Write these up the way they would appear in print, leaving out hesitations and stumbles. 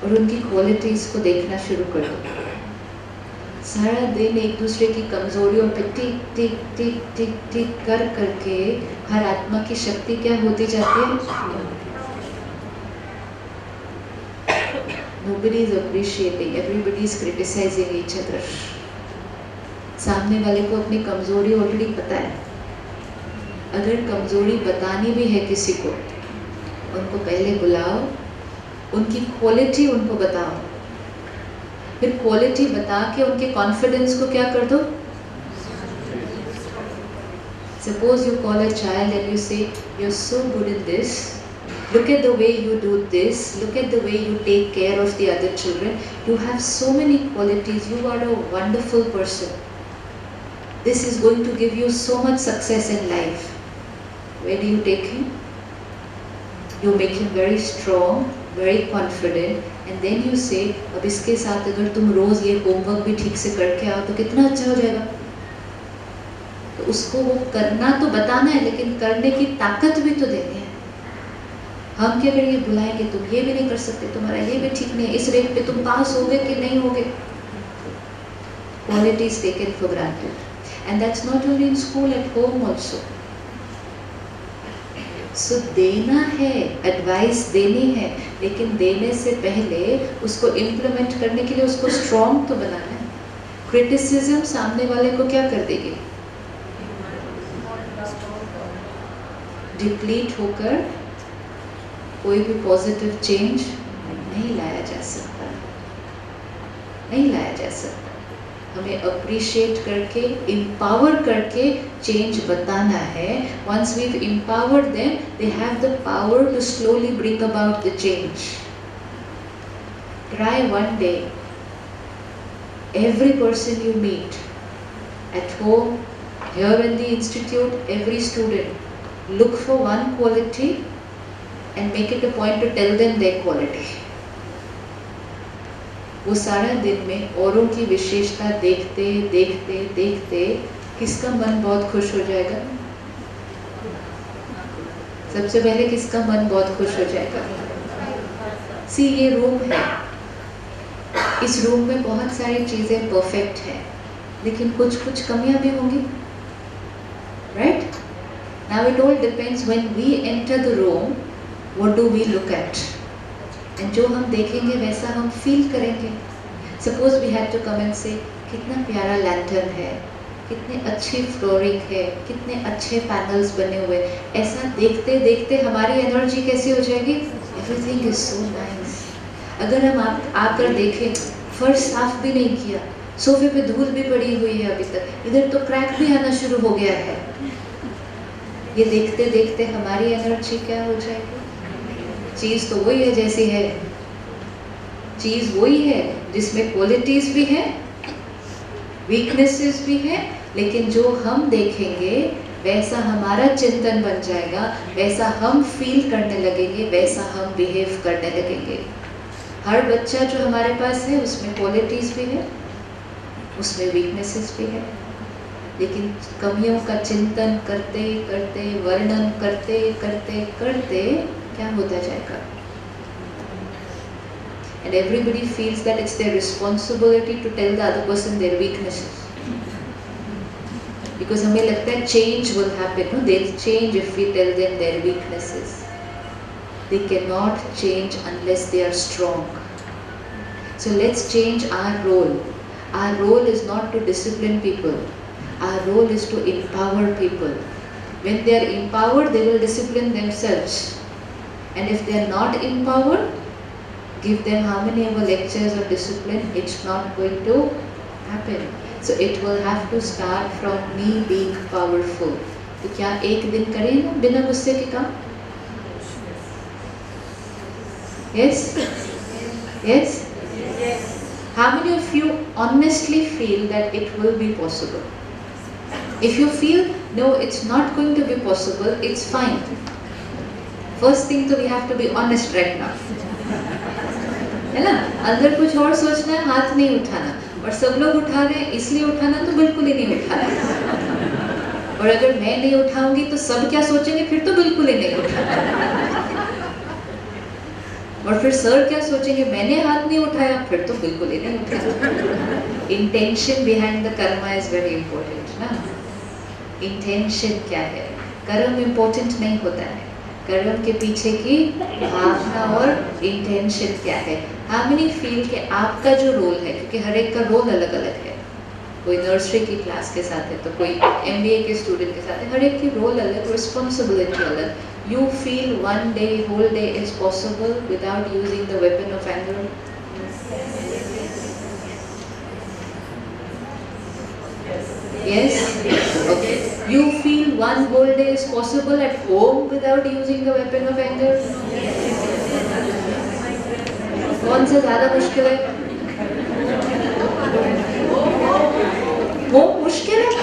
और उनकी क्वालिटीज को देखना शुरू कर दो। सारा दिन एक दूसरे की कमजोरियों पे टिक टिक टिक टिक टिक कर करके हर आत्मा की शक्ति क्या होती जाती है? Nobody is appreciating, everybody is criticizing each other. सामने वाले को अपनी कमजोरी ऑलरेडी पता है। अगर कमजोरी बतानी भी है किसी को, उनको पहले बुलाओ, उनकी क्वालिटी उनको बताओ, फिर क्वालिटी बता के उनके कॉन्फिडेंस को क्या कर दो। Suppose you call a child and you say, "You're so good in this. Look at the way you do this. Look at the way you take care of the other children. You have so many qualities. You are a wonderful person. This is going to give you so much success in life." Where do you take him? You make him very strong, very confident, and then you say, अब इसके साथ अगर तुम रोज ये homework भी ठीक से करके आओ तो कितना अच्छा हो जाएगा। तो उसको वो करना तो बताना है, लेकिन करने की ताकत भी तो देनी है। हम क्या करेंगे, बुलाएंगे, तुम ये भी नहीं कर सकते, तुम्हारा ये भी ठीक नहीं है, इस रेट पे तुम पास होगे कि नहीं होगे। Quality is taken for granted, and that's not only in school, at home also. So देना है, एडवाइस देनी है, लेकिन देने से पहले उसको इम्प्लीमेंट करने के लिए उसको स्ट्रॉन्ग तो बनाना है। क्रिटिसिज्म सामने वाले को क्या कर देगी, डिप्लीट होकर कोई भी पॉजिटिव चेंज नहीं लाया जा सकता, नहीं लाया जा सकता। हमें अप्रिशिएट करके, empower करके चेंज बताना है। Once we've empowered them, they have the power to slowly bring about the change. Try one day, every person you meet, at home, here in the institute, every student, look for one quality and make it a point to tell them their quality. वो सारा दिन में औरों की विशेषता देखते देखते देखते किसका मन बहुत खुश हो जाएगा? सबसे पहले किसका मन बहुत खुश हो जाएगा? सी, ये रूम है, इस रूम में बहुत सारी चीजें परफेक्ट हैं, लेकिन कुछ कुछ कमियां भी होंगी, right? Now it all depends when we enter the room, what do we look at? And जो हम देखेंगे वैसा हम फील करेंगे। Suppose we had to come and say, कितना प्यारा लैंटर्न है, कितनी अच्छी फ्लोरिंग है, कितने अच्छे पैनल्स बने हुए, ऐसा देखते देखते हमारी एनर्जी कैसी हो जाएगी? Everything is so nice. अगर हम आकर देखें, फर्श साफ भी नहीं किया, सोफे पे धूल भी पड़ी हुई है अभी तक, इधर तो क्रैक भी आना शुरू हो गया है, ये देखते देखते हमारी एनर्जी क्या हो जाएगी? चीज तो वही है जैसी है, चीज वही है जिसमें क्वालिटीज भी है, वीकनेसेस भी है, लेकिन जो हम देखेंगे वैसा हमारा चिंतन बन जाएगा, वैसा हम फील करने लगेंगे, वैसा हम बिहेव करने लगेंगे। हर बच्चा जो हमारे पास है उसमें क्वालिटीज भी है, उसमें वीकनेसेस भी है, लेकिन कमियों का चिंतन करते करते, वर्णन करते करते करते क्या होता जाएगा? And everybody feels that it's their responsibility to tell the other person their weaknesses. Because हमें लगता है change will happen, no? They'll change if we tell them their weaknesses. They cannot change unless they are strong. So let's change our role. Our role is not to discipline people. Our role is to empower people. When they are empowered, they will discipline themselves. And if they are not empowered, give them how many ever lectures of discipline, it's not going to happen. So it will have to start from me being powerful. तो क्या एक दिन करें ना बिना गुस्से के काम? Yes? Yes? Yes. How many of you honestly feel that it will be possible? If you feel, no, it's not going to be possible, it's fine. First thing तो we have to be honest right now. है ना? अंदर कुछ और सोचना है, हाथ नहीं उठाना, और सब लोग उठा रहे हैं इसलिए उठाना तो बिल्कुल ही नहीं उठाना। और अगर मैं नहीं उठाऊंगी तो सब क्या सोचेंगे, फिर तो बिल्कुल ही नहीं उठाना। और फिर सर क्या सोचेंगे, मैंने हाथ नहीं उठाया, फिर तो बिल्कुल ही नहीं उठाया। Intention behind the Karma is very important ना। इंटेंशन क्या है, कर्म इंपॉर्टेंट नहीं होता है, कर्म के पीछे की भावना और इंटेंशन क्या है। हाउ मेनी फील कि आपका जो रोल है, क्योंकि हर एक का रोल अलग अलग है, कोई नर्सरी की क्लास के साथ है तो कोई एमबीए के स्टूडेंट के साथ है, हर एक की रोल अलग, रिस्पॉन्सिबिलिटी अलग। You feel one day, whole day is possible without using the weapon of anger? Yes? Okay. You feel one whole day is possible at home without using the weapon of anger? कौन सा ज़्यादा मुश्किल है? वो मुश्किल है?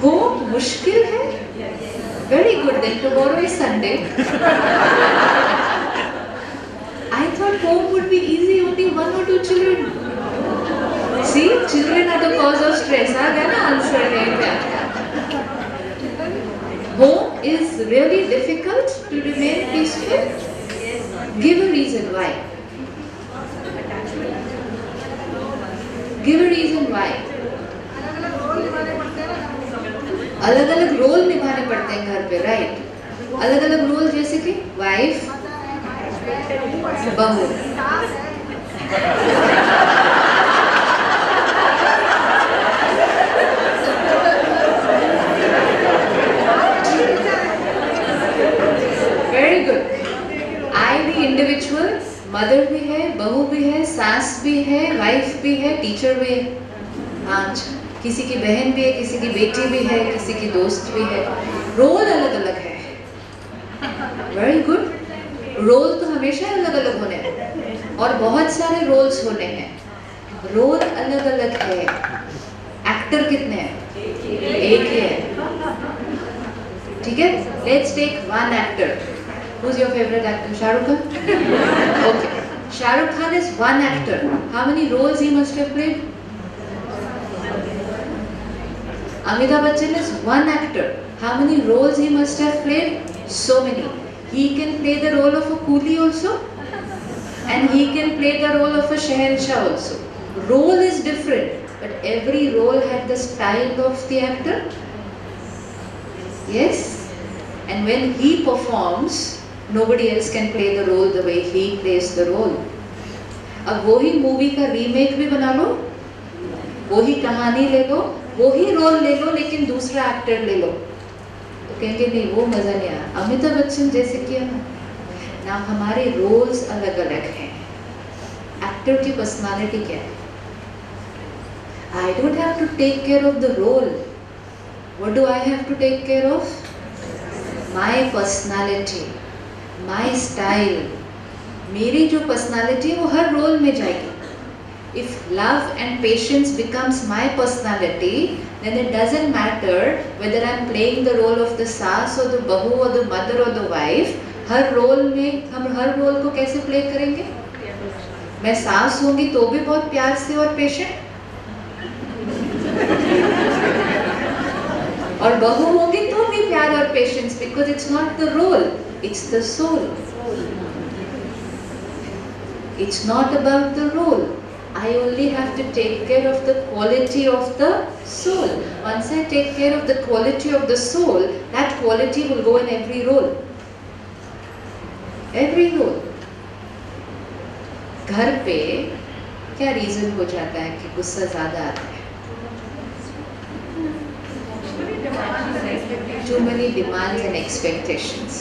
वो मुश्किल है? Very good, then tomorrow is Sunday. I thought home would be easy, only 1 or 2 children. See, children are the cause of stress. आ गया ना आंसर है। Home is really difficult to remain peaceful. Give a reason why. Give a reason why. अलग अलग role निभाने पड़ते हैं घर पे, राइट? अलग अलग रोल जैसे कि वाइफ, बहू। Very good. I the individual, mother भी है, बहू भी है, सास भी है, वाइफ भी है, टीचर भी है। हाँ, किसी की बहन भी है, किसी की बेटी भी है, किसी की दोस्त भी है। रोल अलग अलग है। Very good. रोल तो हमेशा अलग अलग होने हैं और बहुत सारे रोल्स होने हैं। रोल अलग अलग है। एक्टर कितने हैं? एक ही है। ठीक है, let's take one actor. Who is your favourite actor? Shahrukh Khan? Okay, Shahrukh Khan is one actor. How many roles he must have played? Amitabh Bachchan is one actor. How many roles he must have played? So many. He can play the role of a coolie also, and he can play the role of a Shahenshah also. Role is different, but every role had the style of the actor. Yes? And when he performs, nobody else can play the role the way he plays the role. अब वही movie का remake भी बना लो, वही कहानी ले लो, वही role ले लो, लेकिन दूसरा एक्टर ले लो, तो कहेंगे नहीं वो मजा नहीं आया। अमिताभ बच्चन जैसे किया ना, हमारे रोल्स अलग अलग हैं। एक्टर की पर्सनालिटी क्या है? I don't have to take care of the role. What do I have to take care of? My personality, my style. मेरी जो पर्सनालिटी वो हर रोल में जाएगी। If love and patience becomes my personality, then it doesn't matter whether I'm playing the role of the saas or the bahu or the mother or the wife. हर role में हम हर role को कैसे play करेंगे? मैं सास होंगी तो भी बहुत प्यार से और पेशेंट, और बहू होंगी तो भी प्यार और patience, because it's not the role, it's the soul. It's not about the role. I only have to take care of the quality of the soul. Once I take care of the quality of the soul, that quality will go in every role. Every role. घर पे क्या reason हो जाता है कि गुस्सा ज्यादा आता है? Too many demands and expectations,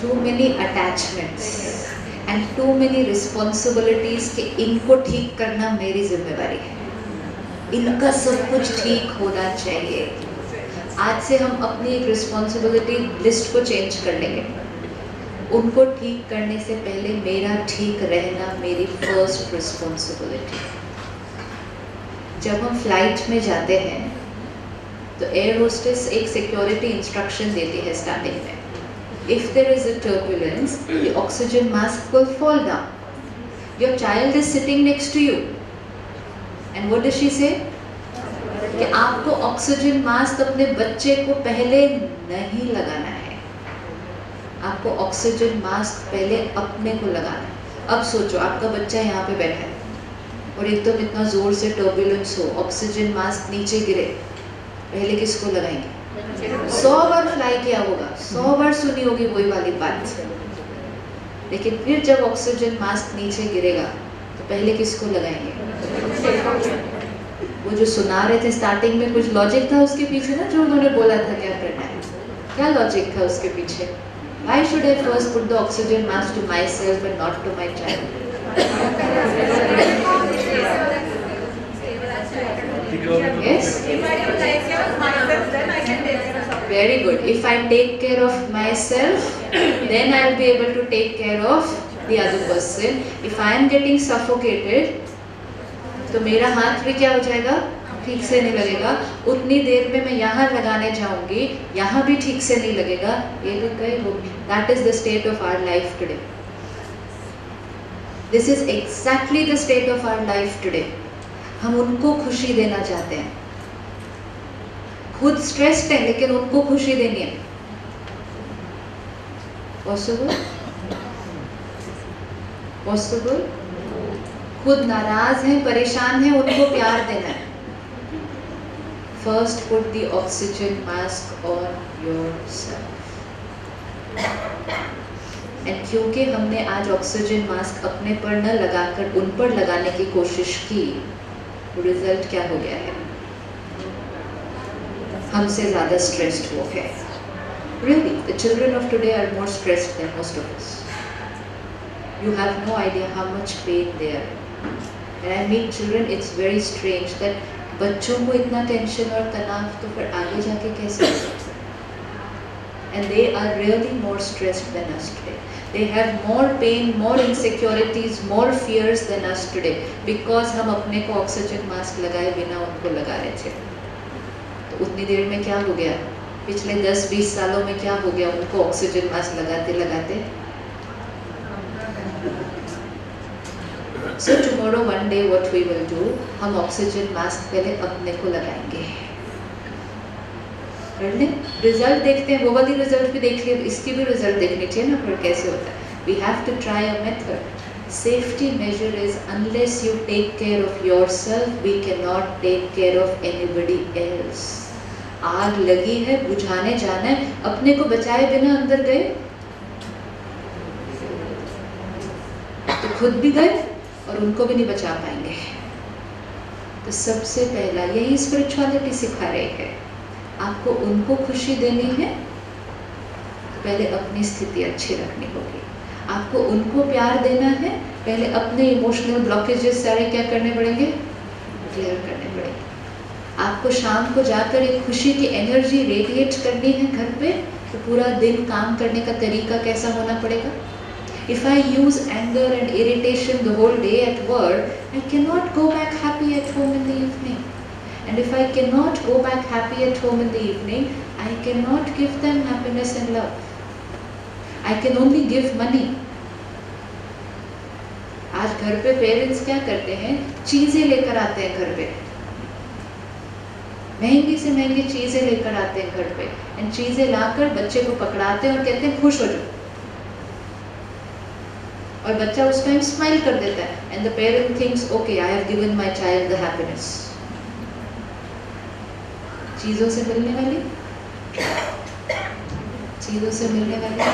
too many attachments, and too many responsibilities कि इनको ठीक करना मेरी जिम्मेवारी है, इनका सब कुछ ठीक होना चाहिए। आज से हम अपनी एक रिस्पॉन्सिबिलिटी लिस्ट को चेंज कर लेंगे। उनको ठीक करने से पहले मेरा ठीक रहना मेरी फर्स्ट रिस्पॉन्सिबिलिटी। जब हम फ्लाइट में जाते हैं तो एयर होस्टेस एक सिक्योरिटी इंस्ट्रक्शन देती है स्टार्टिंग में। If there is a turbulence, the oxygen mask will fall down. Your child is sitting next to you, and what does she say? कि आपको ऑक्सीजन मास्क अपने बच्चे को पहले नहीं लगाना है। आपको ऑक्सीजन मास्क पहले अपने को लगाना है। अब सोचो आपका बच्चा यहाँ पे बैठा है और एकदम इतना जोर से टर्बुलेंस हो, ऑक्सीजन मास्क नीचे गिरे, पहले किसको लगाएंगे? 100 बार फ्लाई किया होगा, 100 बार सुनी होगी वही वाली बात, लेकिन फिर जब ऑक्सीजन मास्क नीचे गिरेगा तो पहले किसको लगाएंगे? वो जो सुना रहे थे स्टार्टिंग में, कुछ लॉजिक था उसके पीछे ना, जो उन्होंने बोला था क्या करना है, क्या लॉजिक था उसके पीछे? Why should I first put the oxygen mask to myself and not to my child? Yes? Very good. If I take care of myself, then I'll be able to take care of the other person. If I am getting suffocated, तो मेरा हाथ भी क्या हो जाएगा? ठीक से नहीं लगेगा। उतनी देर में मैं यहाँ लगाने जाऊंगी, यहाँ भी ठीक से नहीं लगेगा, ये भी कहीं होगी। That is the state of our life today. This is exactly the state of our life today. हम उनको खुशी देना चाहते हैं, खुद स्ट्रेस्ड है लेकिन उनको खुशी देनी है। पॉसिबल? पॉसिबल? खुद नाराज हैं, परेशान हैं, उनको प्यार देना है। First put the oxygen mask on yourself. And क्योंकि हमने आज ऑक्सीजन मास्क अपने पर न लगाकर उन पर लगाने की कोशिश की, रिजल्ट क्या हो गया है? हमसे ज़्यादा स्ट्रेस्ड हो गए। Really, the children of today are more stressed than most of us. You have no idea how much pain they are in. And I meet children, it's very strange that बच्चों को इतना tension और तनाव तो फिर आगे जाके कैसे हो सकता है? And they are really more stressed than us today. They have more pain, more insecurities, more fears than us today because हम अपने को ऑक्सीजन मास्क लगाए बिना उनको लगा रहे थे। तो उतनी देर में क्या हो गया? पिछले 10-20 सालों में क्या हो गया उनको ऑक्सीजन मास्क लगाते लगाते? So tomorrow one day what we will do, हम ऑक्सीजन मास्क पहले अपने को लगाएंगे। कर ले, रिजल्ट देखते हैं, वो वाली रिजल्ट भी देख लिए, इसकी भी रिजल्ट देखनी चाहिए ना, फिर कैसे होता है। We have to try a method. Safety measure is unless you take care of yourself, we cannot take care of anybody else. आग लगी है, बुझाने जाना है, अपने को बचाए बिना अंदर गए तो खुद भी गए और उनको भी नहीं बचा पाएंगे। तो सबसे पहला यही स्पिरिचुअलिटी सिखा रही है, आपको उनको खुशी देनी है तो पहले अपनी स्थिति अच्छी रखनी होगी। आपको उनको प्यार देना है, पहले अपने इमोशनल ब्लॉकेजेस सारे क्या करने पड़ेंगे? क्लियर करने पड़ेंगे। आपको शाम को जाकर एक खुशी की एनर्जी रेडिएट करनी है घर पे, तो पूरा दिन काम करने का तरीका कैसा होना पड़ेगा? If I use anger and irritation the whole day at work, I cannot go back happy at home in the evening. And if I cannot go back happy at home in the evening, I cannot give them happiness and love. I can only give money. आज घर पे parents क्या करते हैं? चीजें लेकर आते हैं घर पे, महंगी से महंगी चीजें लेकर आते हैं घर पे, एंड चीजें लाकर बच्चे को पकड़ाते हैं और कहते हैं खुश हो जाओ, और बच्चा उस टाइम स्माइल कर देता है, and the parent thinks okay I have given my child the happiness. चीजों से मिलने वाली, चीजों से मिलने वाली,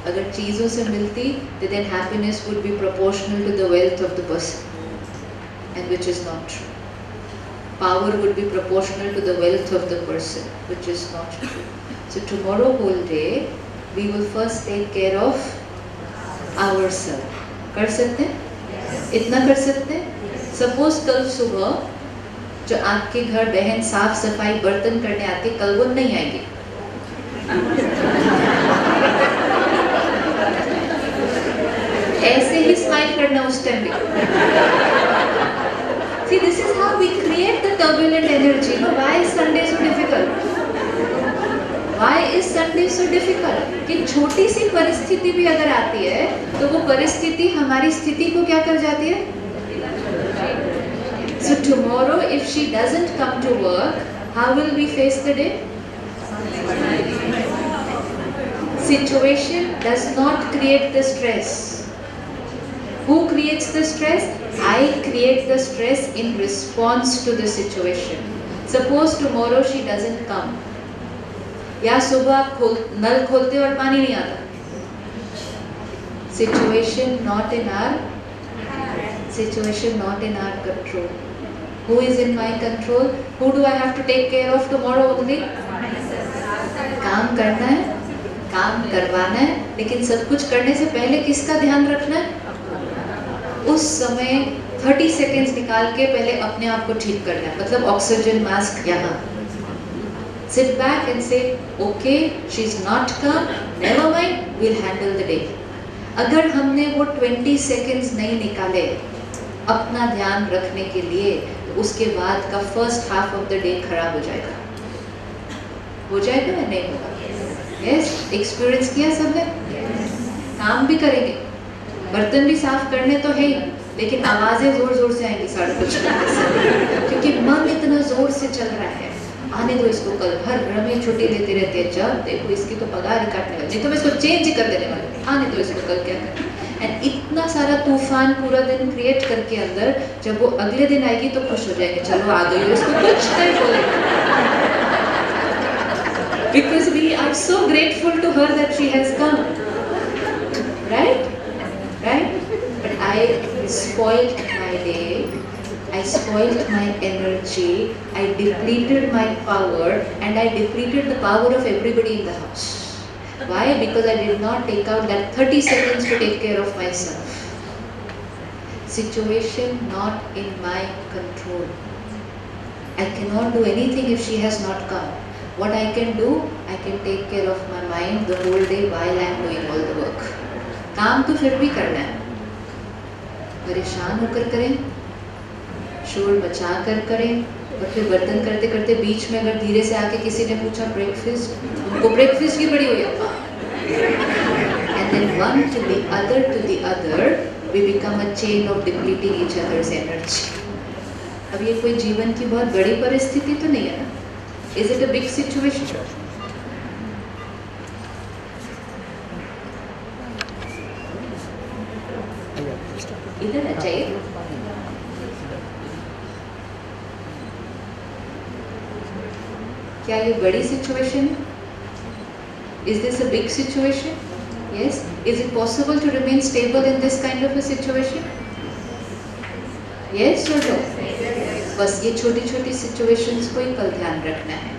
अगर चीजों से मिलती तो then happiness would be proportional to the wealth of the person, and which is not true. Power would be proportional to the wealth of the person, which is not true. So tomorrow whole day we will first take care of ourselves. कर सकते हैं? इतना कर सकते हैं? Suppose कल सुबह जो आपके घर बहन साफ सफाई बर्तन करने आती, कल वो नहीं आएगी। ऐसे ही स्माइल करना उस टाइम भी। See, this is how we create the turbulent energy. No, why is Sunday so difficult? Why is Sunday so difficult? कि छोटी सी परिस्थिति भी अगर आती है तो वो परिस्थिति हमारी स्थिति को क्या कर जाती है? So tomorrow, if she doesn't come to work, how will we face the day? Situation does not create the stress. Who creates the stress? I create the stress in response to the situation. Suppose tomorrow she doesn't come. या सुबह आप नल खोलते और पानी नहीं आता. Situation not in our control. Who is in my control? Who do I have to take care of tomorrow only? काम करना है, काम करवाना है, लेकिन सब कुछ करने से पहले किसका ध्यान रखना है? उस समय 30 सेकेंड्स निकाल के पहले अपने आप को ठीक करना है. मतलब ऑक्सीजन मास्क यहाँ. Sit back and say, okay, she's not come, never mind, we'll handle the day. अगर हमने वो 20 सेकेंड्स नहीं निकाले अपना ध्यान रखने के लिए, तो उसके बाद का first half of the day खराब हो जाएगा. हो जाएगा या नहीं होगा? यस, एक्सपीरियंस किया सबने. काम भी करेंगे, बर्तन भी साफ करने तो है ही, लेकिन आवाजें जोर जोर से आएंगी साढ़े कुछ करने से, क्योंकि मन इतना जोर से चल रहा है. आने दो इसको, कल हर रमेश छुट्टी लेते रहते हैं, जब देखो इसकी तो पगार ही काटने वाली, नहीं तो मैं इसको चेंज ही कर देने वाली. आने दो इसको, कल क्या करें. एंड इतना सारा तूफान पूरा दिन क्रिएट करके अंदर, जब वो अगले दिन आएगी तो खुश हो जाएंगे, चलो आ गई हो, इसको कुछ नहीं बोलेंगे. Because we are so grateful to her that she has come, right? But I spoiled my day, I spoiled my energy, I depleted my power, and I depleted the power of everybody in the house. Why? Because I did not take out that 30 seconds to take care of myself. Situation not in my control. I cannot do anything if she has not come. What I can do, I can take care of my mind the whole day while I am doing all the work. काम तो फिर भी करना है, परेशान होकर करें, शोर मचा कर करें, और फिर बर्तन करते करते बीच में अगर धीरे से आके किसी ने पूछा ब्रेकफास्ट, उनको ब्रेकफास्ट की बड़ी हो जाता. And then one to the other, we become a chain of depleting each other's energy. अब ये कोई जीवन की बहुत बड़ी परिस्थिति तो नहीं है ना? Is it a big situation? इधर आ जाइए. क्या ये बड़ी सिचुएशन है? Is this a big situation? Yes. Is it possible to remain stable in this kind of a situation? Yes or no? बस ये छोटी छोटी सिचुएशंस को ही कल ध्यान रखना है.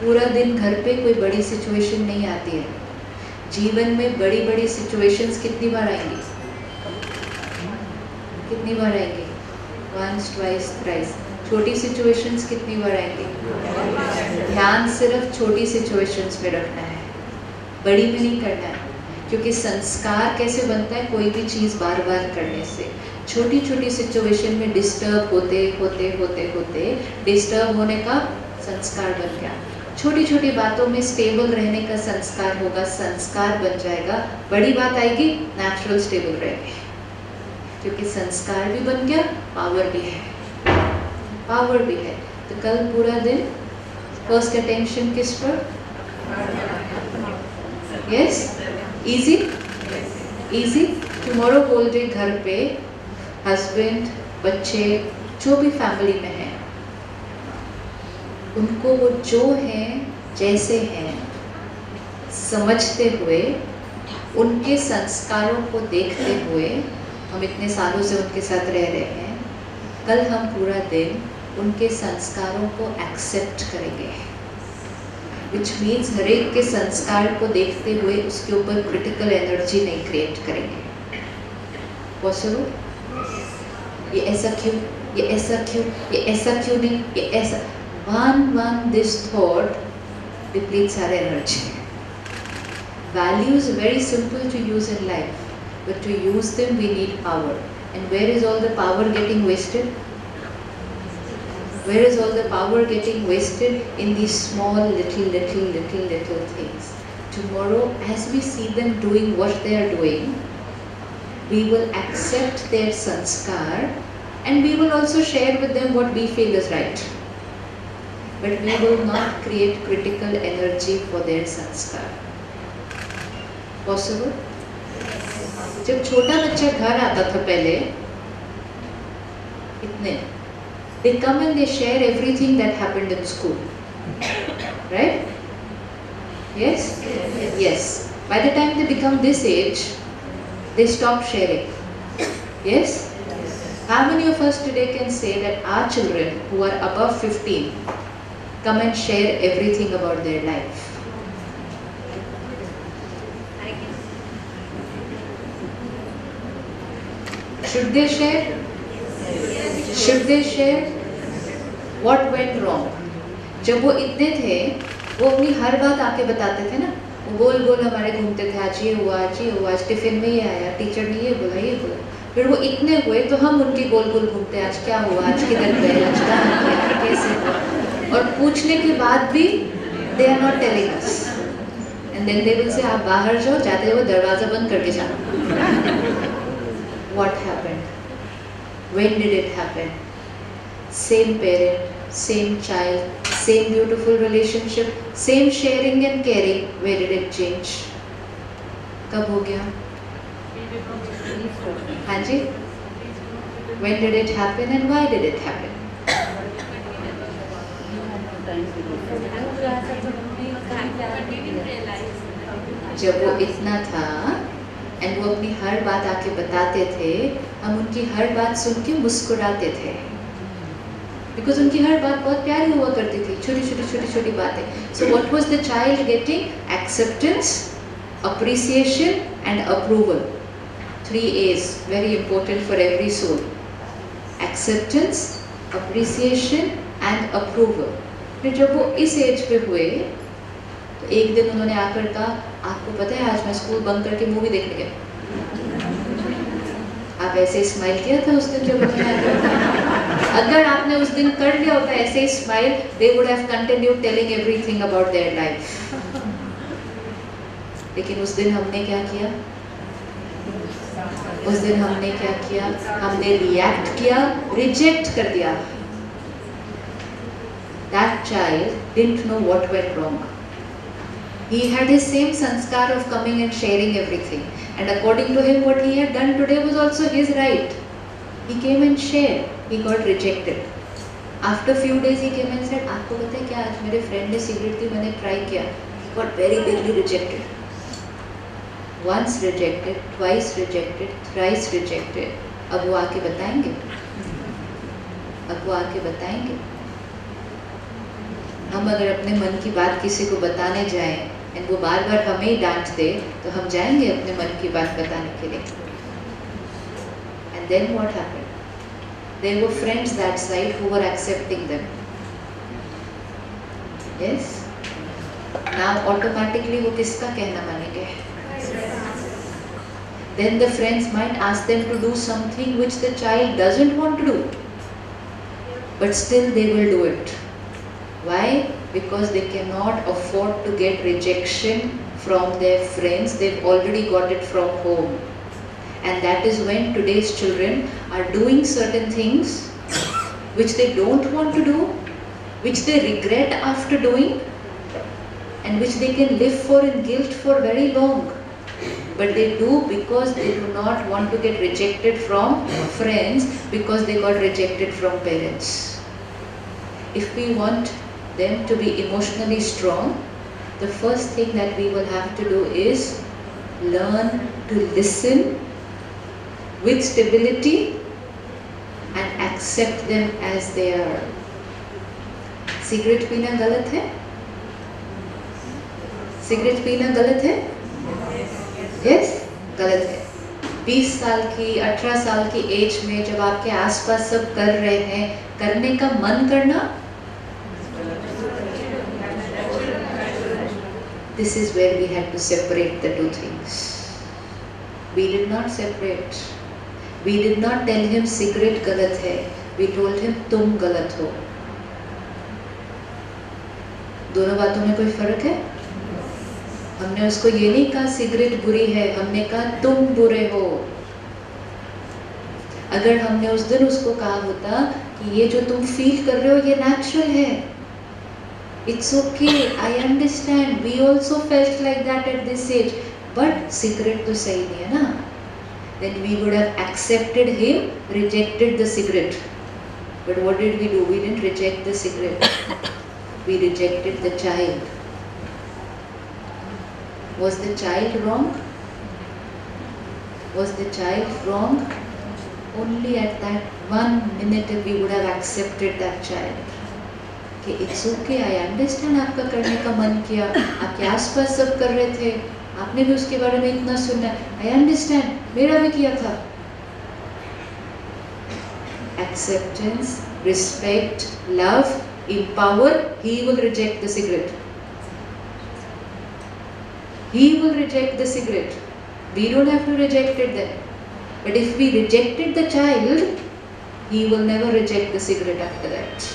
पूरा दिन घर पे कोई बड़ी सिचुएशन नहीं आती है. जीवन में बड़ी बड़ी सिचुएशंस कितनी बार आएंगी? कितनी बार आएंगी? Once, twice, thrice. छोटी सिचुएशंस कितनी बार आएंगी? ध्यान सिर्फ छोटी सिचुएशंस पे रखना है, बड़ी में नहीं करना है. क्योंकि संस्कार कैसे बनता है? कोई भी चीज़ बार बार करने से. छोटी छोटी सिचुएशन में डिस्टर्ब होते होते होते होते डिस्टर्ब होने का संस्कार बन गया. छोटी छोटी बातों में स्टेबल रहने का संस्कार होगा, संस्कार बन जाएगा. बड़ी बात आएगी, नेचुरल स्टेबल रहेंगे, क्योंकि संस्कार भी बन गया, पावर भी है. पावर भी है. तो कल पूरा दिन फर्स्ट अटेंशन किस पर? Yes, easy. Tomorrow whole day घर पे हस्बैंड, बच्चे, जो भी फैमिली में है, उनको वो जो हैं जैसे हैं समझते हुए, उनके संस्कारों को देखते हुए, हम इतने सालों से उनके साथ रह रहे हैं, कल हम पूरा दिन उनके संस्कारों को एक्सेप्ट करेंगे. विच मीन्स हर एक के संस्कार को देखते हुए उसके ऊपर क्रिटिकल एनर्जी नहीं क्रिएट करेंगे. पॉसिबल? ये ऐसा क्यों, ये ऐसा क्यों, ये ऐसा क्यों नहीं, ये ऐसा. One this thought depletes our energy. Values are very simple to use in life, but to use them we need power. And where is all the power getting wasted? Where is all the power getting wasted? In these small little things. Tomorrow, as we see them doing what they are doing, we will accept their sanskar, and we will also share with them what we feel is right. But we will not create critical energy for their sanskar. Possible? जब छोटा बच्चा घर आता था पहले, इतने, they come and they share everything that happened in school, right? Yes? Yes. By the time they become this age, they stop sharing. Yes? How many of us today can say that our children who are above 15 come and share everything about their life? Should they share? Should they share? What went wrong? जब वो इतने थे, वो अपनी हर बात आके बताते थे ना, वो गोल गोल हमारे घूमते थे, आज ये हुआ, आज ये हुआ, आज टिफिन में ये आया, टीचर ने ये बोला, ये बोला। फिर वो इतने हुए तो हम उनके गोल गोल घूमते, आज क्या हुआ, आज किधर गए, आज कहाँ किया, कैसे हुआ, और पूछने के बाद भी they are not telling us, and then they will say आप बाहर जाओ, जाते हुए दरवाजा बंद करके जाना। What happened? When did it happen? Same parent, same child, same beautiful relationship, same sharing and caring. Where did it change? कब हो गया? हाँ जी? When did it happen and why did it happen? जब वो इतना था एंड वो अपनी हर बात आके बताते थे, हम उनकी हर बात सुन के मुस्कुराते थे, बिकॉज उनकी हर बात बहुत प्यारी हुआ करती थी, छोटी छोटी बातें. So what was the child getting? Acceptance, appreciation and approval. 3 A's, very important for every soul. Acceptance, appreciation and approval. फिर जब वो इस एज पे हुए तो एक दिन उन्होंने आकर कहा, आपको पता है आज मैं स्कूल बंक करके मूवी देखने गया. आप ऐसे स्माइल किया था उस दिन जब उन्होंने आकर, अगर आपने उस दिन कर लिया होता ऐसे ही smile, they would have continued telling everything about their life. लेकिन उस दिन हमने क्या किया? उस दिन हमने क्या किया? हमने रिएक्ट किया, रिजेक्ट कर दिया. That child didn't know what went wrong. He had his same sanskar of coming and sharing everything, and according to him what he had done today was also his right. He came and shared. He got rejected. After few days he came and said, आपको पता है क्या, आज मेरे friend ने cigarette दी, मैंने try किया. He got very bigly rejected. Once rejected, twice rejected, thrice rejected. अब वो आके बताएंगे? अब वो आके बताएंगे? हम अगर अपने मन की बात किसी को बताने जाएं और वो बार बार हमें ही डांट दे, तो हम जाएंगे अपने मन की बात बताने के लिए? And then what happened? There were friends that side who were accepting them. Yes? Now automatically वो किसका कहना मानेंगे? Then the friends might ask them to do something which the child doesn't want to do, but still they will do it. Why? Because they cannot afford to get rejection from their friends. They've already got it from home. And that is when today's children are doing certain things which they don't want to do, which they regret after doing, and which they can live for in guilt for very long. But they do because they do not want to get rejected from friends, because they got rejected from parents. If we want them to be emotionally strong, the first thing that we will have to do is learn to listen with stability and accept them as they are. Cigarette पीना गलत है? Cigarette पीना गलत है? Yes, गलत है. 20 साल की, 18 साल की एज में जब आपके आसपास सब कर रहे हैं, करने का मन करना, this is where we had to separate the two things. We did not separate. We did not tell him cigarette गलत है. We told him तुम गलत हो. दोनों बातों में कोई फर्क है? हमने उसको ये नहीं कहा सिगरेट बुरी है, हमने कहा तुम बुरे हो. अगर हमने उस दिन उसको कहा होता कि ये जो तुम फील कर रहे हो ये नेचुरल है, it's okay, I understand, we also felt like that at this age, but cigarette तो सही नहीं है ना. Then we would have accepted him, rejected the cigarette. But what did we do? We didn't reject the cigarette. We rejected the child. Was the child wrong? Was the child wrong? Only at that 1 minute we would have accepted that child. कि it's okay, I understand आपका करने का मन किया, आपके आसपास सब कर रहे थे, आपने भी उसके बारे में इतना सुना, I understand, मेरा भी किया था. Acceptance, respect, love, empower, he will reject the cigarette. He will reject the cigarette. We don't have to reject it then. But if we rejected the child, he will never reject the cigarette after that.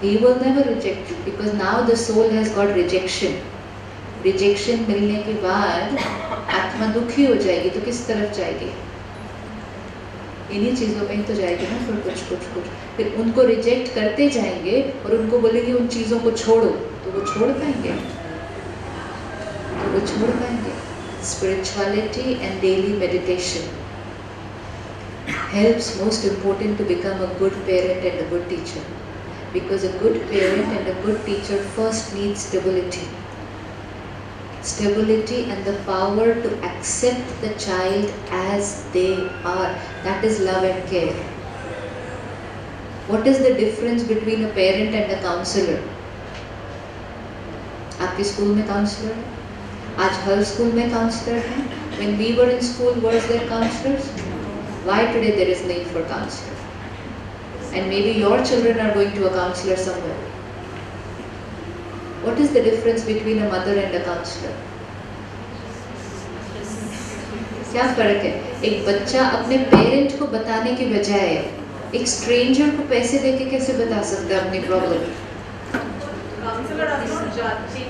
He will never reject it because now the soul has got rejection. Rejection मिलने के बाद आत्मा दुखी हो जाएगी तो किस तरफ जाएगी? इन्हीं चीज़ों में तो जाएगी ना कुछ. फिर उनको रिजेक्ट करते जाएंगे और उनको बोलेंगे उन चीज़ों को छोड़ो, तो वो छोड़ पाएंगे? Spirituality and daily meditation helps most important to become a good parent and a good teacher. Because a good parent and a good teacher first needs stability. Stability and the power to accept the child as they are. That is love and care. What is the difference between a parent and a counselor? आपके school में counsellor है? आज हर school में counsellor है. When we were in school, was there counselors? Why today there is need for counselor? And maybe your children are going to a counselor somewhere. What is the difference between a mother and a counselor? क्या फर्क है? एक बच्चा अपने parent को बताने की बजाय एक स्ट्रेंजर को पैसे देके कैसे बता सकता है अपनी problem? Counselor does not judge.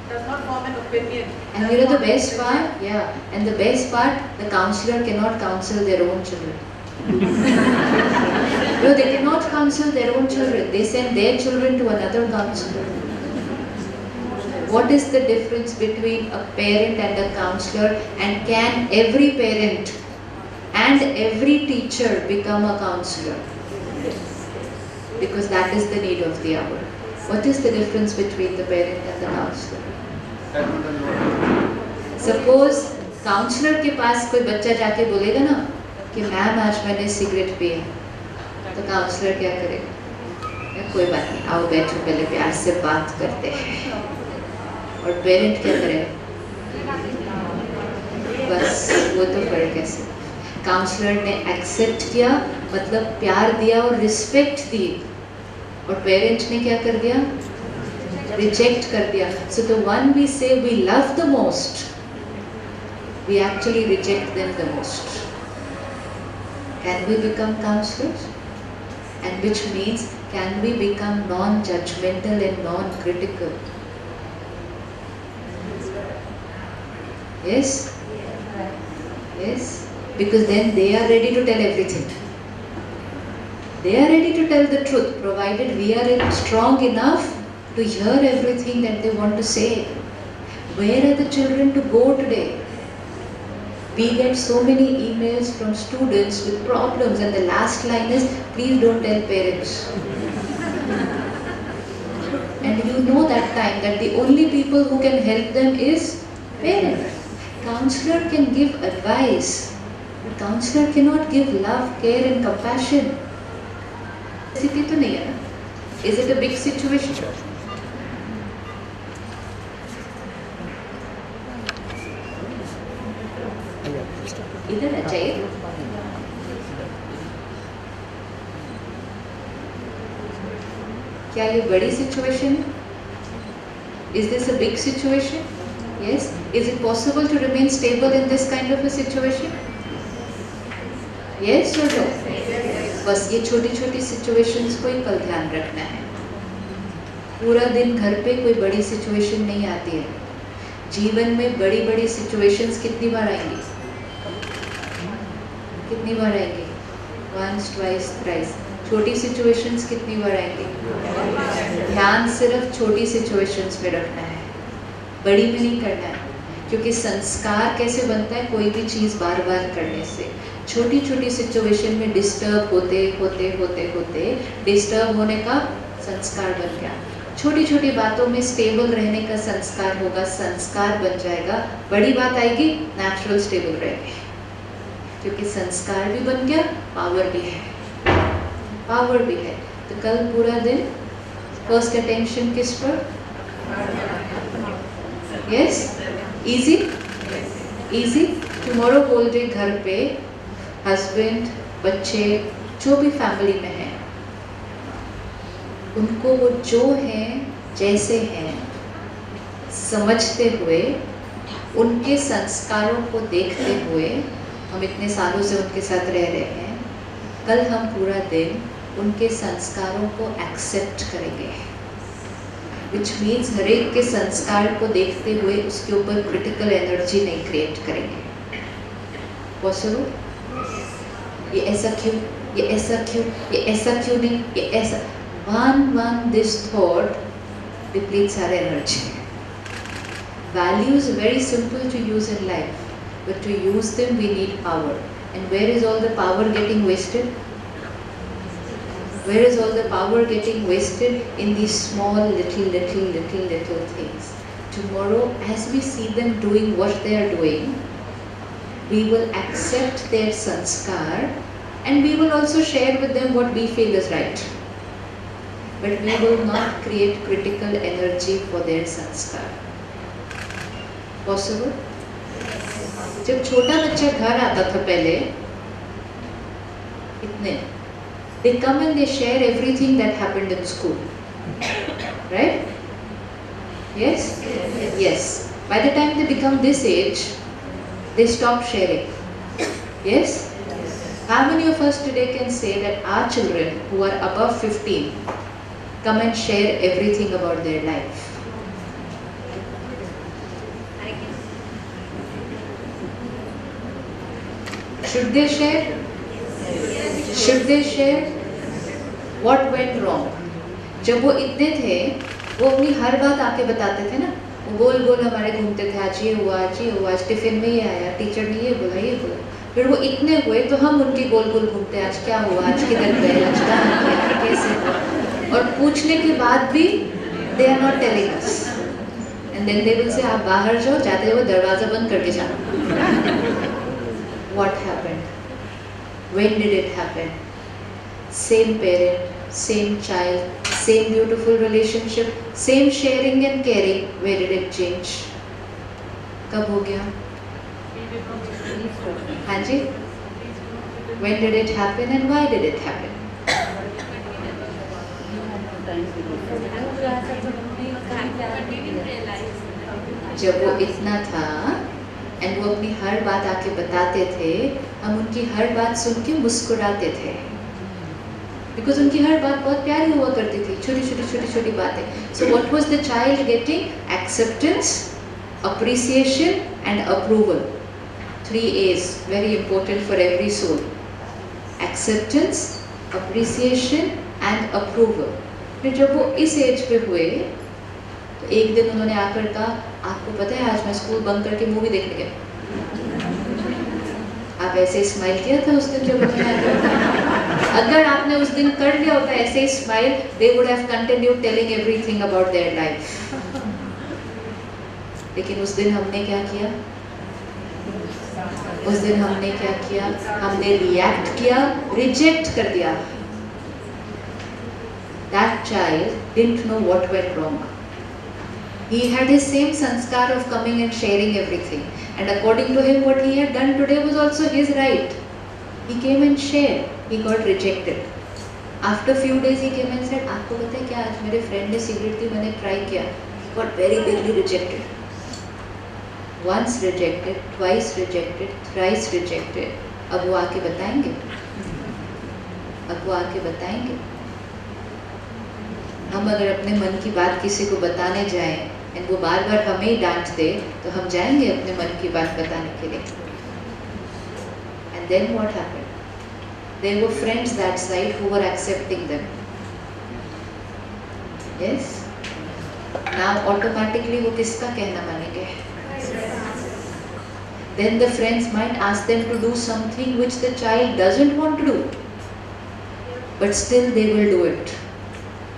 Does not form an opinion. And you know the best part? Yeah. And the best part, the counselor cannot counsel their own children. No, they cannot counsel their own children. They send their children to another counselor. What is the difference between a parent and a counselor? And can every parent and every teacher become a counselor? Because that is the need of the hour. What is the difference between the parent and the counselor? Suppose counsellor के पास कोई बच्चा जाके बोलेगा ना कि ma'am आज मैंने सिगरेट पिया, तो काउंसलर क्या करेगा? कोई बात नहीं, आओ बैठो, पहले प्यार से बात करते हैं. और पेरेंट क्या करेगा? बस वो तो फर्क है. काउंसलर ने एक्सेप्ट किया, मतलब प्यार दिया और रिस्पेक्ट दी, और पेरेंट ने क्या कर दिया? रिजेक्ट कर दिया. So the one we say we love the most, we actually reject them the most. Can we become counselors? And which means, can we become non-judgmental and non-critical? Yes? Yes? Because then they are ready to tell everything. They are ready to tell the truth, provided we are strong enough to hear everything that they want to say. Where are the children to go today? We get so many emails from students with problems, and the last line is, please don't tell parents. And you know that time that the only people who can help them is parents. Counselor can give advice, but counselor cannot give love, care and compassion. स्थिति तो नहीं है ना? Is it a big situation? इधर आ जाइए. क्या ये बड़ी सिचुएशन है? Is this a big situation? Yes. Is it possible to remain stable in this kind of a situation? Yes or no? बस ये छोटी छोटी सिचुएशंस को ही कल ध्यान रखना है. पूरा दिन घर पे कोई बड़ी सिचुएशन नहीं आती है. जीवन में बड़ी बड़ी सिचुएशंस कितनी बार आएंगी? कितनी बार आएंगी? Once, twice, thrice. छोटी सिचुएशंस कितनी बार आएंगी? ध्यान सिर्फ छोटी सिचुएशंस पे रखना है, बड़ी में नहीं करना है. क्योंकि संस्कार कैसे बनता है? कोई भी चीज़ बार बार करने से। छोटी छोटी सिचुएशन में डिस्टर्ब होते होते होते होते डिस्टर्ब होने का संस्कार बन गया। छोटी छोटी बातों में स्टेबल रहने का संस्कार होगा, संस्कार बन जाएगा। बड़ी बात आएगी, नेचुरल स्टेबल रहेंगे, क्योंकि संस्कार भी बन गया, पावर भी है, पावर भी है। तो कल पूरा दिन फर्स्ट अटेंशन किस पर? Yes, easy easy. Tomorrow whole day घर पे हस्बैंड, बच्चे, जो भी फैमिली में है, उनको वो जो हैं जैसे हैं समझते हुए, उनके संस्कारों को देखते हुए, हम इतने सालों से उनके साथ रह रहे हैं, कल हम पूरा दिन उनके संस्कारों को एक्सेप्ट करेंगे। विच मीन्स हर एक के संस्कार को देखते हुए उसके ऊपर क्रिटिकल एनर्जी नहीं क्रिएट करेंगे। पॉसिबल? ये ऐसा क्यों, ये ऐसा क्यों, ये ऐसा क्यों नहीं, ये ऐसा। One this thought depletes our energy. Values are very simple to use in life, but to use them we need power. And where is all the power getting wasted? Where is all the power getting wasted? In these small little things. Tomorrow, as we see them doing what they are doing, we will accept their sanskar and we will also share with them what we feel is right. But we will not create critical energy for their sanskar. Possible? जब छोटा बच्चा घर आता था पहले, इतने they come and they share everything that happened in school, right? Yes? Yes. By the time they become this age, they stop sharing. Yes? How many of us today can say that our children who are above 15 come and share everything about their life? Should they share? Should they share? What went wrong? जब वो इतने थे, वो अपनी हर बात आके बताते थे ना, वो गोल गोल हमारे घूमते थे, आज ये हुआ, आज ये हुआ, आज टिफिन में ये आया, टीचर ने ये बोला, ये बोला। फिर वो इतने हुए तो हम उनके गोल गोल घूमते, आज क्या हुआ, आज किधर गए, आज कहाँ किया, कैसे हुआ, और पूछने के बाद भी they are not telling us. And then they will say, आप बाहर जाओ, जाते हुए दरवाजा बंद करके जाना। What happened? When did it happen? Same parent, same child, same beautiful relationship, same sharing and caring. Where did it change? कब हो गया? हाँ जी? When did it happen and why did it happen? जब वो इतना था एंड वो अपनी हर बात आके बताते थे, हम उनकी हर बात सुन के मुस्कुराते थे, बिकॉज उनकी हर बात बहुत प्यारी हुआ करती थी, छोटी छोटी बातें. So what was the child getting? Acceptance, appreciation and approval. 3 A's, very important for every soul. Acceptance, appreciation and approval. फिर जब वो इस एज पे हुए तो एक दिन उन्होंने आकर कहा, आपको पता है आज मैं स्कूल बंक करके मूवी देखने गया. आप ऐसे स्माइल किया था उस दिन जब उन्होंने आकर, अगर आपने उस दिन कर लिया होता ऐसे ही smile, they would have continued telling everything about their life. लेकिन उस दिन हमने क्या किया? उस दिन हमने क्या किया? हमने रिएक्ट किया, रिजेक्ट कर दिया. That child didn't know what went wrong. He had his same sanskar of coming and sharing everything, and according to him what he had done today was also his right. He came and shared. He got rejected. After few days he came and said, आपको पता है क्या, आज मेरे friend ने cigarette दी, मैंने try किया. He got very bigly rejected. Once rejected, twice rejected, thrice rejected. अब वो आके बताएंगे? अब वो आके बताएंगे? हम अगर अपने मन की बात किसी को बताने जाएं और वो बार बार हमें ही डांट दे, तो हम जाएंगे अपने मन की बात बताने के लिए? And then what happened? There were friends that side who were accepting them. Yes? Now automatically वो किसका कहना मानेंगे? then the friends might ask them to do something which the child doesn't want to do. But still they will do it.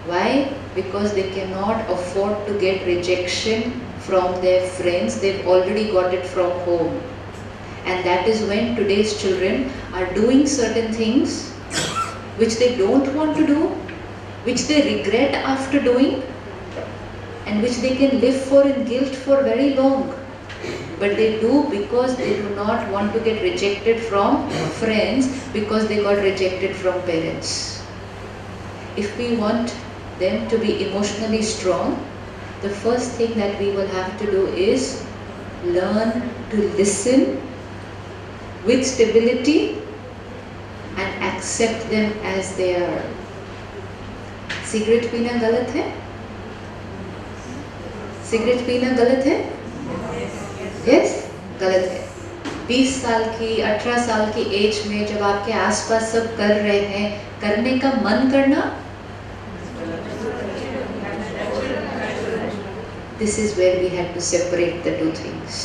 Why? Because they cannot afford to get rejection from their friends. They've already got it from home. And that is when today's children are doing certain things which they don't want to do, which they regret after doing, and which they can live for in guilt for very long. But they do because they do not want to get rejected from friends, because they got rejected from parents. If we want them to be emotionally strong, the first thing that we will have to do is learn to listen with stability and accept them as they are. Cigarette पीना गलत है? Cigarette पीना गलत है? Yes, गलत है। 20 साल की, 18 साल की एज में जब आपके आसपास सब कर रहे हैं, करने का मन करना, this is where we had to separate the two things.